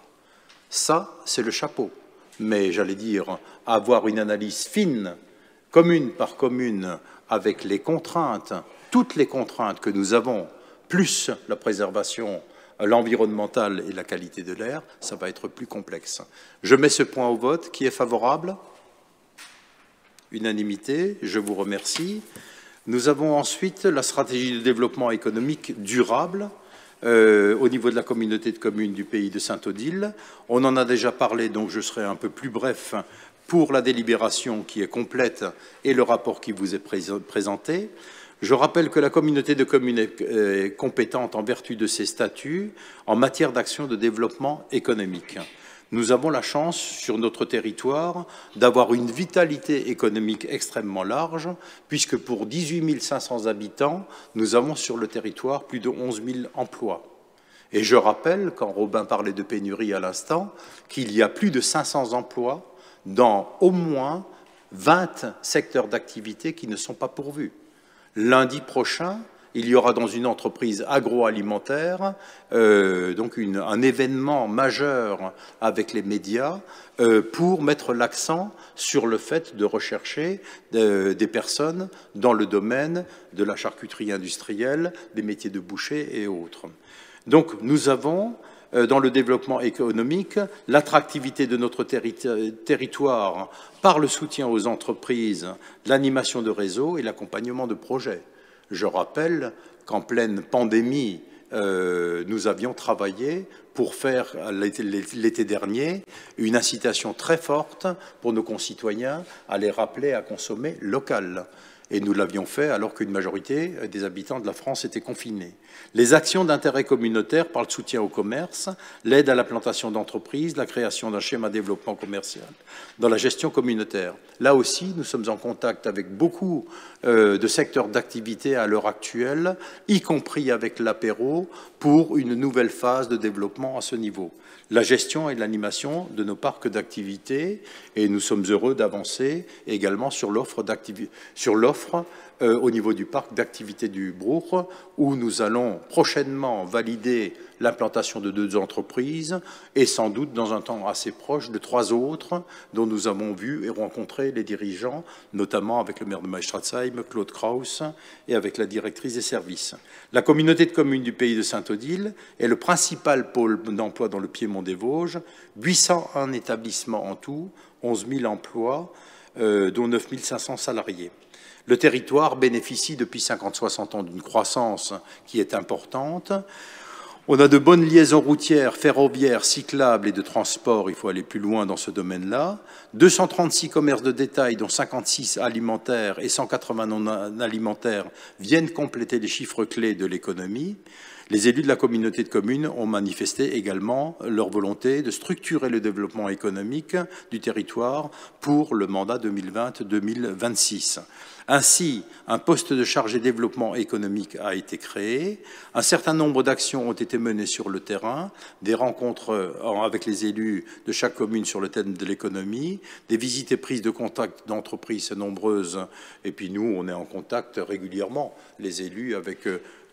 Ça, c'est le chapeau. Mais j'allais dire, avoir une analyse fine, commune par commune, avec les contraintes, toutes les contraintes que nous avons, plus la préservation, l'environnementale et la qualité de l'air, ça va être plus complexe. Je mets ce point au vote. Qui est favorable? Unanimité, je vous remercie. Nous avons ensuite la stratégie de développement économique durable au niveau de la communauté de communes du pays de Saint-Odile. On en a déjà parlé, donc je serai un peu plus bref pour la délibération qui est complète et le rapport qui vous est présenté. Je rappelle que la communauté de communes est compétente en vertu de ses statuts en matière d'action de développement économique. Nous avons la chance, sur notre territoire, d'avoir une vitalité économique extrêmement large, puisque pour 18 500 habitants, nous avons sur le territoire plus de 11 000 emplois. Et je rappelle, quand Robin parlait de pénurie à l'instant, qu'il y a plus de 500 emplois dans au moins 20 secteurs d'activité qui ne sont pas pourvus. Lundi prochain, il y aura dans une entreprise agroalimentaire donc un événement majeur avec les médias pour mettre l'accent sur le fait de rechercher des personnes dans le domaine de la charcuterie industrielle, des métiers de boucher et autres. Donc nous avons dans le développement économique, l'attractivité de notre territoire par le soutien aux entreprises, l'animation de réseaux et l'accompagnement de projets. Je rappelle qu'en pleine pandémie, nous avions travaillé pour faire, l'été dernier, une incitation très forte pour nos concitoyens à les rappeler à consommer local. Et nous l'avions fait alors qu'une majorité des habitants de la France étaient confinés. Les actions d'intérêt communautaire par le soutien au commerce, l'aide à la plantation d'entreprises, la création d'un schéma de développement commercial dans la gestion communautaire. Là aussi, nous sommes en contact avec beaucoup de secteurs d'activité à l'heure actuelle, y compris avec l'apéro, pour une nouvelle phase de développement à ce niveau. La gestion et l'animation de nos parcs d'activités, et nous sommes heureux d'avancer également sur l'offre au niveau du parc d'activités du Brour, où nous allons prochainement valider l'implantation de 2 entreprises et sans doute dans un temps assez proche de 3 autres dont nous avons vu et rencontré les dirigeants, notamment avec le maire de Maestratsheim, Claude Kraus, et avec la directrice des services. La communauté de communes du pays de Saint-Odile est le principal pôle d'emploi dans le Piémont-des-Vosges, 801 établissements en tout, 11 000 emplois, dont 9 500 salariés. Le territoire bénéficie depuis 50-60 ans d'une croissance qui est importante. On a de bonnes liaisons routières, ferroviaires, cyclables et de transport. Il faut aller plus loin dans ce domaine-là. 236 commerces de détail, dont 56 alimentaires et 180 non alimentaires, viennent compléter les chiffres clés de l'économie. Les élus de la communauté de communes ont manifesté également leur volonté de structurer le développement économique du territoire pour le mandat 2020-2026. Ainsi, un poste de chargé développement économique a été créé. Un certain nombre d'actions ont été menées sur le terrain, des rencontres avec les élus de chaque commune sur le thème de l'économie, des visites et prises de contact d'entreprises nombreuses. Et puis nous, on est en contact régulièrement, les élus, avec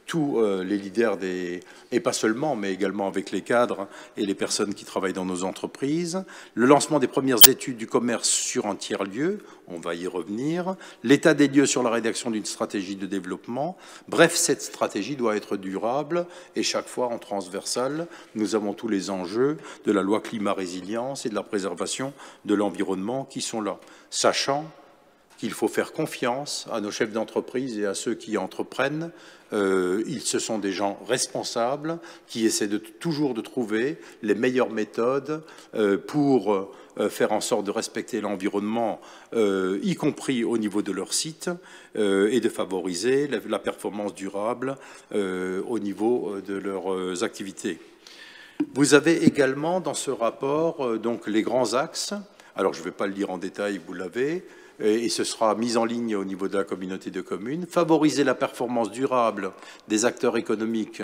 tous les leaders et pas seulement, mais également avec les cadres et les personnes qui travaillent dans nos entreprises. Le lancement des premières études du commerce sur un tiers-lieu, on va y revenir. L'état des lieux sur la rédaction d'une stratégie de développement. Bref, cette stratégie doit être durable et chaque fois en transversale, nous avons tous les enjeux de la loi climat-résilience et de la préservation de l'environnement qui sont là, sachant qu'il faut faire confiance à nos chefs d'entreprise et à ceux qui entreprennent. Ce sont des gens responsables qui essaient toujours de trouver les meilleures méthodes pour faire en sorte de respecter l'environnement, y compris au niveau de leur site, et de favoriser la performance durable au niveau de leurs activités. Vous avez également dans ce rapport donc les grands axes. Alors je ne vais pas le lire en détail, vous l'avez. Et ce sera mis en ligne au niveau de la communauté de communes. Favoriser la performance durable des acteurs économiques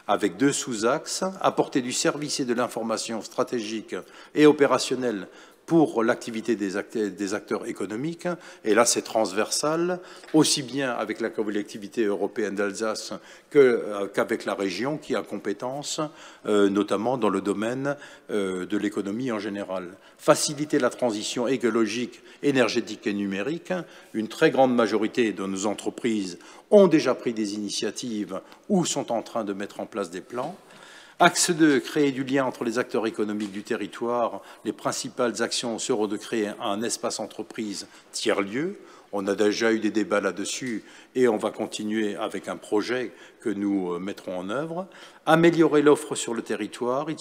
avec 2 sous-axes, apporter du service et de l'information stratégique et opérationnelle pour l'activité des acteurs économiques. Et là, c'est transversal, aussi bien avec la collectivité européenne d'Alsace qu'avec la région qui a compétence, notamment dans le domaine de l'économie en général. Faciliter la transition écologique, énergétique et numérique. Une très grande majorité de nos entreprises ont déjà pris des initiatives ou sont en train de mettre en place des plans. Axe 2, créer du lien entre les acteurs économiques du territoire. Les principales actions seront de créer un espace entreprise tiers-lieu. On a déjà eu des débats là-dessus et on va continuer avec un projet que nous mettrons en œuvre. Améliorer l'offre sur le territoire. Il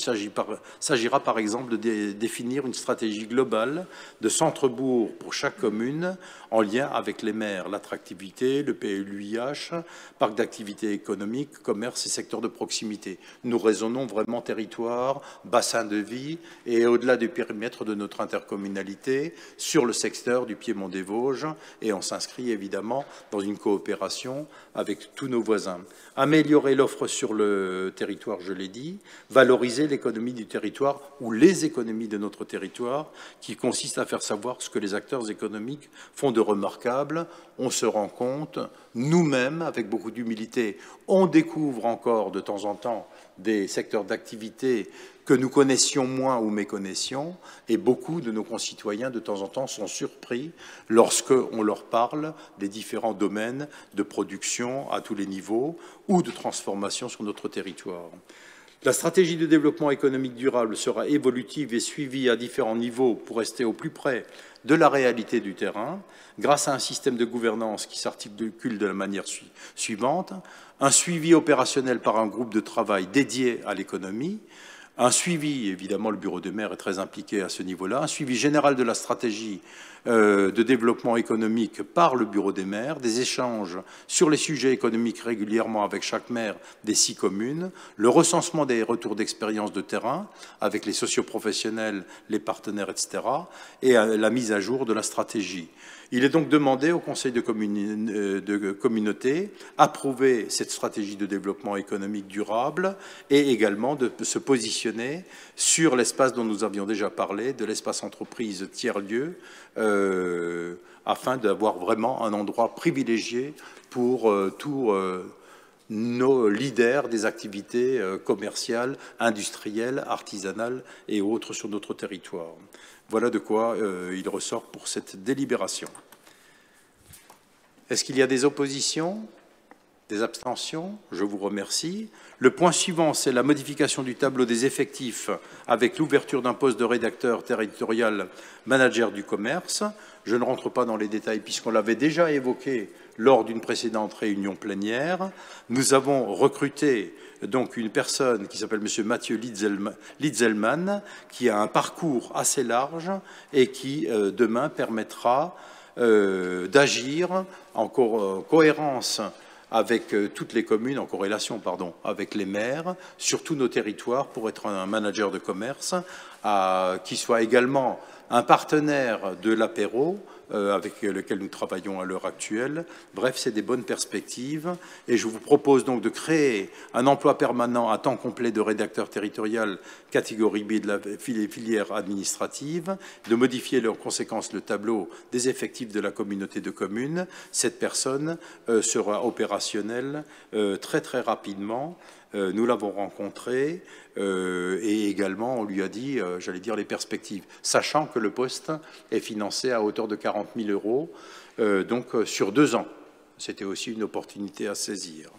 s'agira par exemple de définir une stratégie globale de centre-bourg pour chaque commune en lien avec les maires, l'attractivité, le PLUIH, parc d'activités économiques, commerce et secteur de proximité. Nous raisonnons vraiment territoire, bassin de vie et au-delà du périmètre de notre intercommunalité sur le secteur du Piémont-des-Vosges et on s'inscrit évidemment dans une coopération avec tous nos voisins. Améliorer l'offre sur le territoire, je l'ai dit, valoriser l'économie du territoire ou les économies de notre territoire qui consiste à faire savoir ce que les acteurs économiques font de remarquable. On se rend compte, nous-mêmes, avec beaucoup d'humilité, on découvre encore de temps en temps des secteurs d'activité que nous connaissions moins ou méconnaissions, et beaucoup de nos concitoyens, de temps en temps, sont surpris lorsqu'on leur parle des différents domaines de production à tous les niveaux ou de transformation sur notre territoire. La stratégie de développement économique durable sera évolutive et suivie à différents niveaux pour rester au plus près de la réalité du terrain, grâce à un système de gouvernance qui s'articule de la manière suivante: un suivi opérationnel par un groupe de travail dédié à l'économie, un suivi, évidemment le bureau de maire est très impliqué à ce niveau-là, un suivi général de la stratégie de développement économique par le bureau des maires, des échanges sur les sujets économiques régulièrement avec chaque maire des 6 communes, le recensement des retours d'expérience de terrain avec les socioprofessionnels, les partenaires, etc., et la mise à jour de la stratégie. Il est donc demandé au Conseil de communauté d'approuver cette stratégie de développement économique durable et également de se positionner sur l'espace dont nous avions déjà parlé, de l'espace entreprise tiers-lieu, afin d'avoir vraiment un endroit privilégié pour tous nos leaders des activités commerciales, industrielles, artisanales et autres sur notre territoire. Voilà de quoi il ressort pour cette délibération. Est-ce qu'il y a des oppositions, des abstentions? Je vous remercie. Le point suivant, c'est la modification du tableau des effectifs avec l'ouverture d'un poste de rédacteur territorial manager du commerce. Je ne rentre pas dans les détails puisqu'on l'avait déjà évoqué lors d'une précédente réunion plénière. Nous avons recruté donc une personne qui s'appelle M. Mathieu Litzelman, qui a un parcours assez large et qui, demain, permettra d'agir en cohérence avec toutes les communes, en corrélation, pardon, avec les maires, sur tous nos territoires, pour être un manager de commerce, qui soit également un partenaire de l'apéro, avec lequel nous travaillons à l'heure actuelle. Bref, c'est des bonnes perspectives. Et je vous propose donc de créer un emploi permanent à temps complet de rédacteur territorial catégorie B de la filière administrative, de modifier en conséquence le tableau des effectifs de la communauté de communes. Cette personne sera opérationnelle très très rapidement. Nous l'avons rencontré et également on lui a dit, j'allais dire, les perspectives, sachant que le poste est financé à hauteur de 40 000 €, donc sur 2 ans. C'était aussi une opportunité à saisir.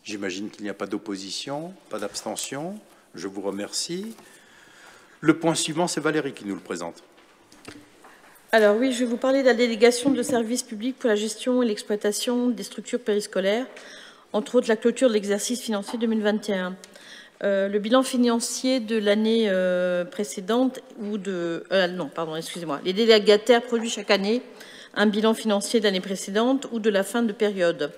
J'imagine qu'il n'y a pas d'opposition, pas d'abstention. Je vous remercie. Le point suivant, c'est Valérie qui nous le présente. Alors oui, je vais vous parler de la délégation de services publics pour la gestion et l'exploitation des structures périscolaires, entre autres la clôture de l'exercice financier 2021. Le bilan financier de l'année précédente ou de... non, pardon, excusez-moi. Les délégataires produisent chaque année un bilan financier de l'année précédente ou de la fin de période.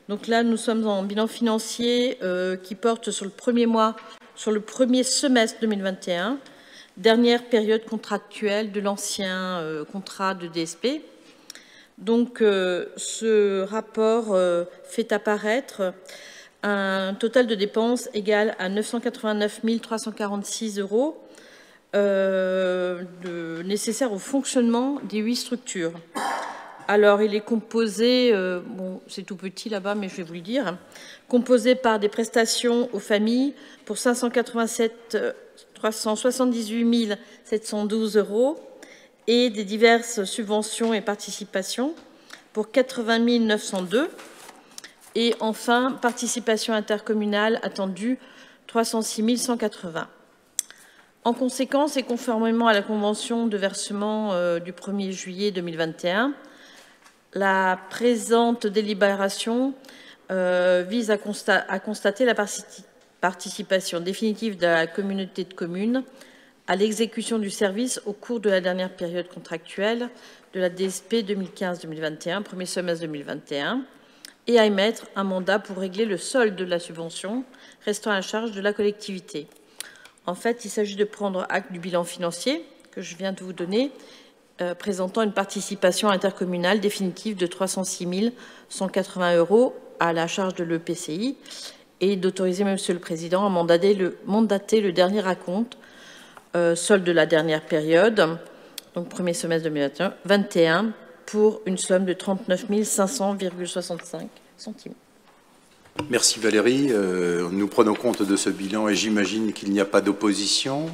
Donc là, nous sommes en bilan financier qui porte sur le premier semestre 2021, dernière période contractuelle de l'ancien contrat de DSP. Donc, ce rapport fait apparaître un total de dépenses égal à 989 346 € nécessaires au fonctionnement des 8 structures. Alors, il est composé, bon, c'est tout petit là-bas, mais je vais vous le dire, composé par des prestations aux familles pour 378 712 € et des diverses subventions et participations pour 80 902 €. Et enfin, participation intercommunale attendue 306 180 €. En conséquence, et conformément à la convention de versement du 1er juillet 2021, la présente délibération vise à constater la participation définitive de la communauté de communes à l'exécution du service au cours de la dernière période contractuelle de la DSP 2015-2021, premier semestre 2021, et à émettre un mandat pour régler le solde de la subvention restant à la charge de la collectivité. En fait, il s'agit de prendre acte du bilan financier que je viens de vous donner, présentant une participation intercommunale définitive de 306 180 € à la charge de l'EPCI et d'autoriser Monsieur le Président à mandater le dernier acompte, solde de la dernière période, donc premier semestre 2021, pour une somme de 39 500,65 centimes. Merci Valérie. Nous prenons compte de ce bilan et j'imagine qu'il n'y a pas d'opposition,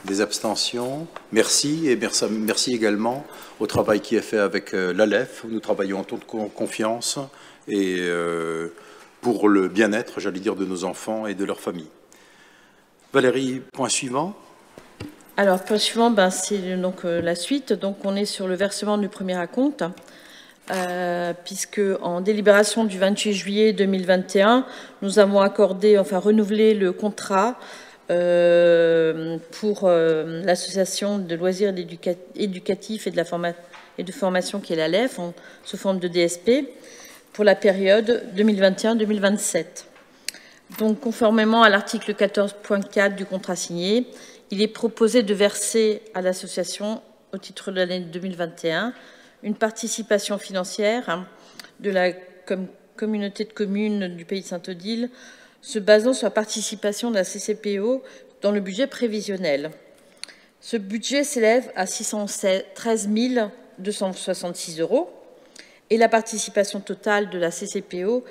des abstentions. Merci et merci également au travail qui est fait avec l'ALEF. Nous travaillons en toute confiance et pour le bien-être, j'allais dire, de nos enfants et de leurs familles. Valérie, point suivant. Alors, point suivant, c'est donc la suite. Donc, on est sur le versement du premier acompte, puisque en délibération du 28 juillet 2021, nous avons accordé, enfin renouvelé le contrat pour l'association de loisirs éducatifs et de formation qui est la LEF, sous forme de DSP, pour la période 2021-2027. Donc, conformément à l'article 14.4 du contrat signé, il est proposé de verser à l'association, au titre de l'année 2021, une participation financière de la communauté de communes du Pays de Saint-Odile, se basant sur la participation de la CCPO dans le budget prévisionnel. Ce budget s'élève à 613 266 € et la participation totale de la CCPO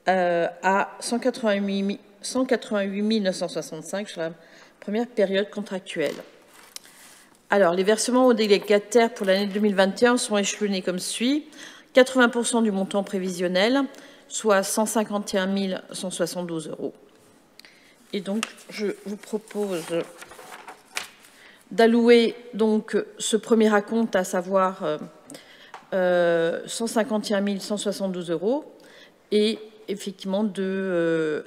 à 188 965 sur la première période contractuelle. Alors, les versements aux délégataires pour l'année 2021 sont échelonnés comme suit. 80% du montant prévisionnel, soit 151 172 €. Et donc, je vous propose d'allouer donc ce premier acompte, à savoir 151 172 €, et effectivement de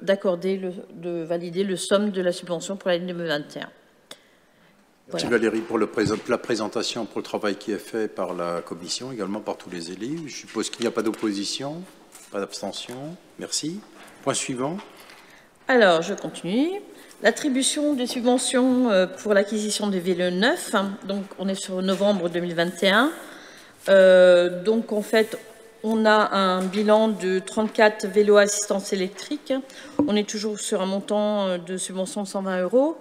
valider le somme de la subvention pour l'année 2021. Merci Voilà. Valérie pour la présentation, pour le travail qui est fait par la Commission, également par tous les élus. Je suppose qu'il n'y a pas d'opposition, pas d'abstention. Merci. Point suivant. Alors, je continue. L'attribution des subventions pour l'acquisition des vélos neufs. Donc, on est sur novembre 2021. Donc, en fait, on a un bilan de 34 vélos à assistance électrique. On est toujours sur un montant de subvention de 120 €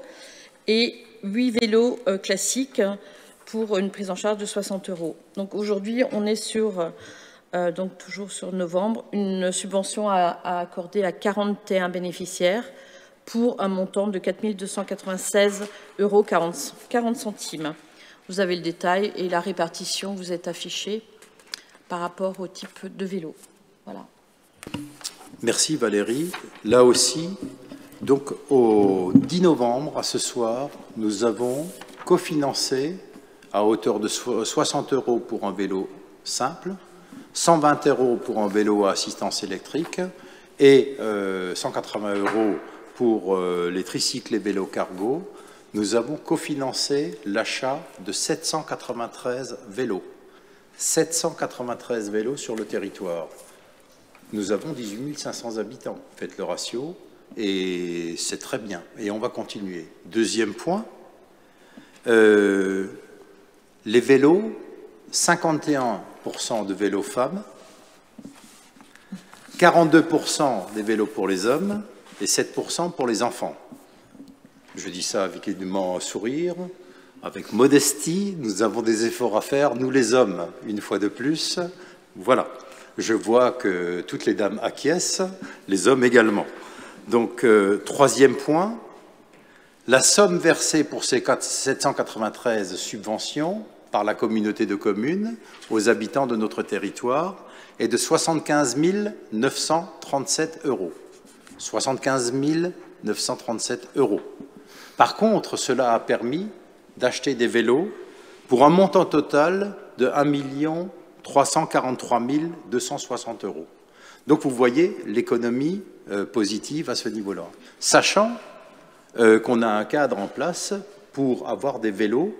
et 8 vélos classiques pour une prise en charge de 60 €. Donc aujourd'hui, on est sur, donc toujours sur novembre, une subvention à accorder à 41 bénéficiaires pour un montant de 4 296 € 40 centimes. Vous avez le détail et la répartition vous est affichée par rapport au type de vélo. Voilà. Merci Valérie. Là aussi, donc au 10 novembre, à ce soir, nous avons cofinancé à hauteur de 60 € pour un vélo simple, 120 € pour un vélo à assistance électrique et 180 € pour les tricycles et vélos cargo. Nous avons cofinancé l'achat de 793 vélos. 793 vélos sur le territoire. Nous avons 18 500 habitants. Faites le ratio et c'est très bien. Et on va continuer. Deuxième point, les vélos, 51% de vélos femmes, 42% des vélos pour les hommes et 7% pour les enfants. Je dis ça avec évidemment sourire. Avec modestie, nous avons des efforts à faire, nous les hommes, une fois de plus. Voilà, je vois que toutes les dames acquiescent, les hommes également. Donc, troisième point, la somme versée pour ces 793 subventions par la communauté de communes aux habitants de notre territoire est de 75 937 €. 75 937 €. Par contre, cela a permis d'acheter des vélos pour un montant total de 1 343 260 €. Donc vous voyez l'économie positive à ce niveau-là. Sachant qu'on a un cadre en place pour avoir des vélos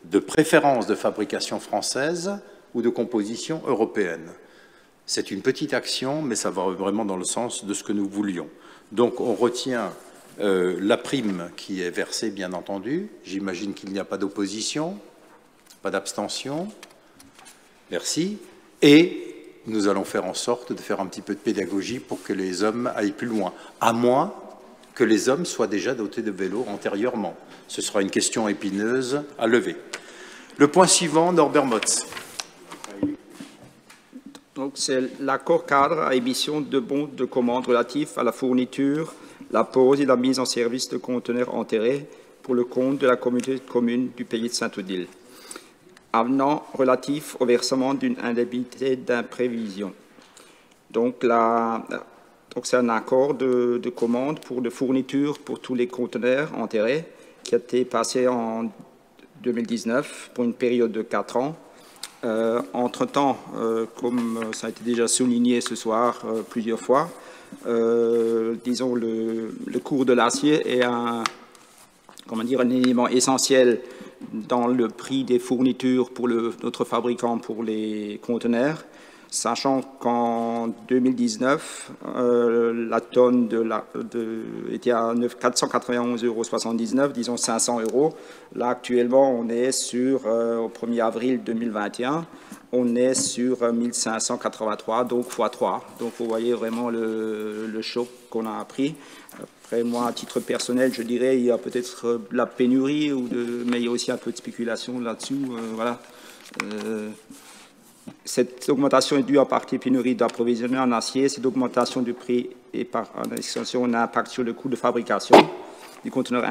de préférence de fabrication française ou de composition européenne. C'est une petite action, mais ça va vraiment dans le sens de ce que nous voulions. Donc on retient la prime qui est versée, bien entendu. J'imagine qu'il n'y a pas d'opposition, pas d'abstention. Merci. Et nous allons faire en sorte de faire un petit peu de pédagogie pour que les hommes aillent plus loin, à moins que les hommes soient déjà dotés de vélos antérieurement. Ce sera une question épineuse à lever. Le point suivant, Norbert Motz. Donc, c'est l'accord cadre à émission de bons de commande relatifs à la fourniture, la pose et la mise en service de conteneurs enterrés pour le compte de la communauté de communes du Pays de Saint-Odile. Avenant relatif au versement d'une indemnité d'imprévision. Donc, Donc c'est un accord de commande pour de fourniture pour tous les conteneurs enterrés qui a été passé en 2019 pour une période de 4 ans. Entre-temps, comme ça a été déjà souligné ce soir plusieurs fois, disons le cours de l'acier est un élément essentiel dans le prix des fournitures pour notre fabricant pour les conteneurs, sachant qu'en 2019, la tonne était à 491,79 €, disons 500 €. Là, actuellement, on est sur, au 1er avril 2021, on est sur 1583, donc x3. Donc, vous voyez vraiment le choc qu'on a pris. Après, moi, à titre personnel, je dirais il y a peut-être de la pénurie, mais il y a aussi un peu de spéculation là-dessus. Voilà. Cette augmentation est due en partie à la pénurie d'approvisionnement en acier. Cette augmentation du prix et par extension un impact sur le coût de fabrication du conteneur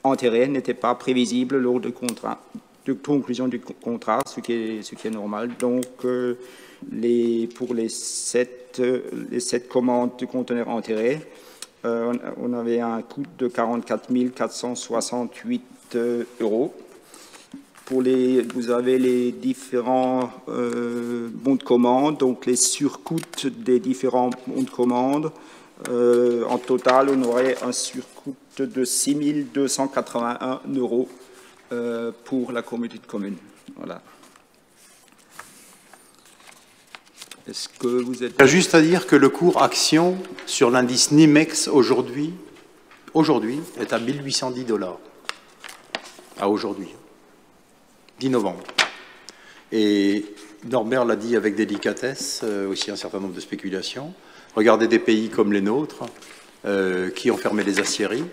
enterré n'était pas prévisible lors de conclusion du contrat, ce qui est normal. Donc, pour les 7 commandes du conteneur enterré, on avait un coût de 44 468 €. Vous avez les différents bons de commande, donc les surcoûts des différents bons de commande. En total, on aurait un surcoût de 6 281 € pour la communauté de communes. Voilà. Est-ce que vous êtes... Il y a juste à dire que le cours action sur l'indice NIMEX aujourd'hui est à 1810 $. À aujourd'hui. 10 novembre. Et Norbert l'a dit avec délicatesse, aussi un certain nombre de spéculations. Regardez des pays comme les nôtres qui ont fermé les aciéries.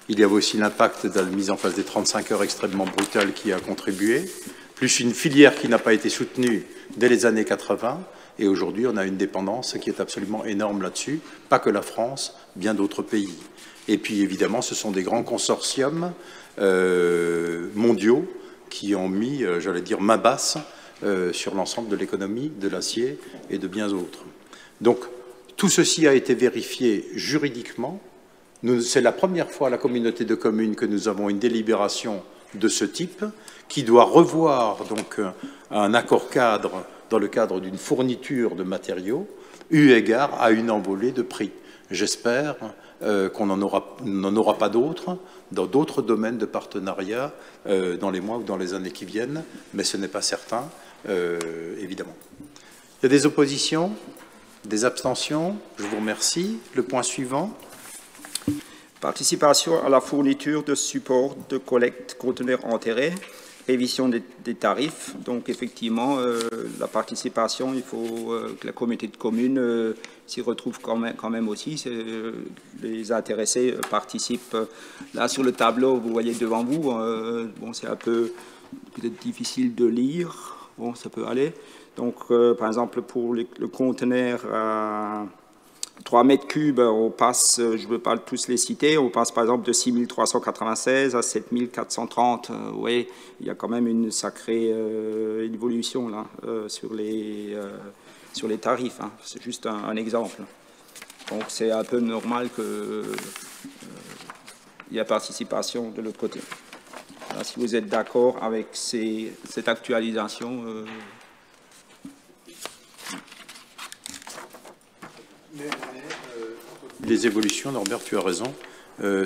Il y avait aussi l'impact de la mise en place des 35 heures extrêmement brutales qui a contribué, plus une filière qui n'a pas été soutenue dès les années 80. Et aujourd'hui, on a une dépendance qui est absolument énorme là-dessus. Pas que la France, bien d'autres pays. Et puis, évidemment, ce sont des grands consortiums mondiaux qui ont mis, j'allais dire, main basse sur l'ensemble de l'économie, de l'acier et de bien d'autres. Donc, tout ceci a été vérifié juridiquement. C'est la première fois à la communauté de communes que nous avons une délibération de ce type qui doit revoir donc un accord cadre dans le cadre d'une fourniture de matériaux eu égard à une envolée de prix. J'espère qu'on n'en aura pas d'autres dans d'autres domaines de partenariat dans les mois ou dans les années qui viennent, mais ce n'est pas certain, évidemment. Il y a des oppositions, des abstentions. Je vous remercie. Le point suivant. Participation à la fourniture de support de collecte conteneurs enterrés, révision des tarifs. Donc, effectivement, la participation, il faut que la communauté de communes s'y retrouve quand même aussi. Les intéressés participent. Là, sur le tableau, vous voyez devant vous, bon, c'est un peu peut-être difficile de lire. Bon, ça peut aller. Donc, par exemple, pour le conteneur 3 mètres cubes, on passe, je ne veux pas tous les citer, on passe par exemple de 6 396 à 7 430. Vous voyez, il y a quand même une sacrée évolution là, sur les tarifs. Hein. C'est juste un exemple. Donc c'est un peu normal qu'il y ait participation de l'autre côté. Alors, si vous êtes d'accord avec cette actualisation... Les évolutions, Norbert, tu as raison,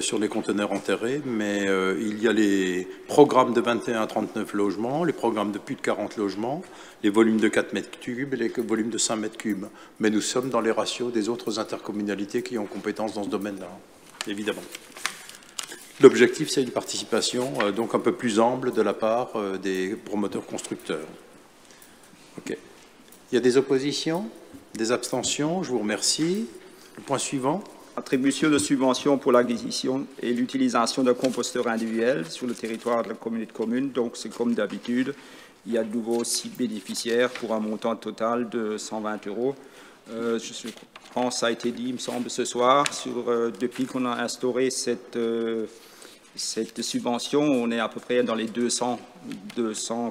sur les conteneurs enterrés, mais il y a les programmes de 21 à 39 logements, les programmes de plus de 40 logements, les volumes de 4 mètres cubes et les volumes de 5 mètres cubes. Mais nous sommes dans les ratios des autres intercommunalités qui ont compétence dans ce domaine-là, évidemment. L'objectif, c'est une participation donc un peu plus ample de la part des promoteurs constructeurs. OK. Il y a des oppositions, des abstentions, je vous remercie. Le point suivant. Attribution de subventions pour l'acquisition et l'utilisation d'un composteur individuel sur le territoire de la communauté de communes. Donc, c'est comme d'habitude, il y a de nouveau 6 bénéficiaires pour un montant total de 120 €. Je pense que ça a été dit, il me semble, ce soir, depuis qu'on a instauré cette subvention, on est à peu près dans les 200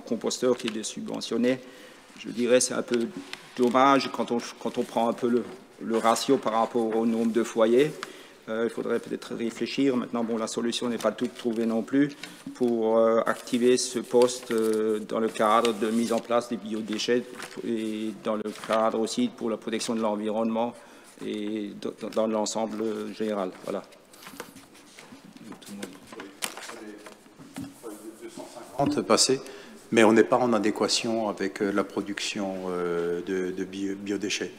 composteurs qui sont subventionnés. Je dirais c'est un peu dommage quand on prend un peu le ratio par rapport au nombre de foyers. Il faudrait peut-être réfléchir. Maintenant, bon, la solution n'est pas toute trouvée non plus pour activer ce poste dans le cadre de mise en place des biodéchets et dans le cadre aussi pour la protection de l'environnement et dans l'ensemble général. Voilà. Passé, mais on n'est pas en adéquation avec la production de biodéchets.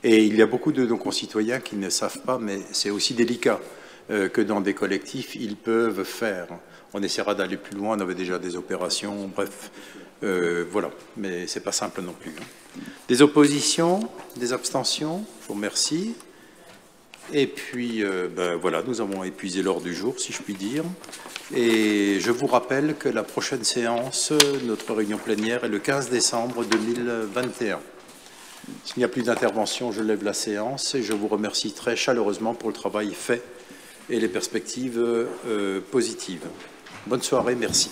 Et il y a beaucoup de nos concitoyens qui ne savent pas, mais c'est aussi délicat, que dans des collectifs, ils peuvent faire. On essaiera d'aller plus loin, on avait déjà des opérations, bref, voilà, mais c'est pas simple non plus. Des oppositions, des abstentions, je vous remercie. Et puis, ben voilà, nous avons épuisé l'ordre du jour, si je puis dire. Et je vous rappelle que la prochaine séance, notre réunion plénière, est le 15 décembre 2021. S'il n'y a plus d'intervention, je lève la séance et je vous remercie très chaleureusement pour le travail fait et les perspectives positives. Bonne soirée, merci.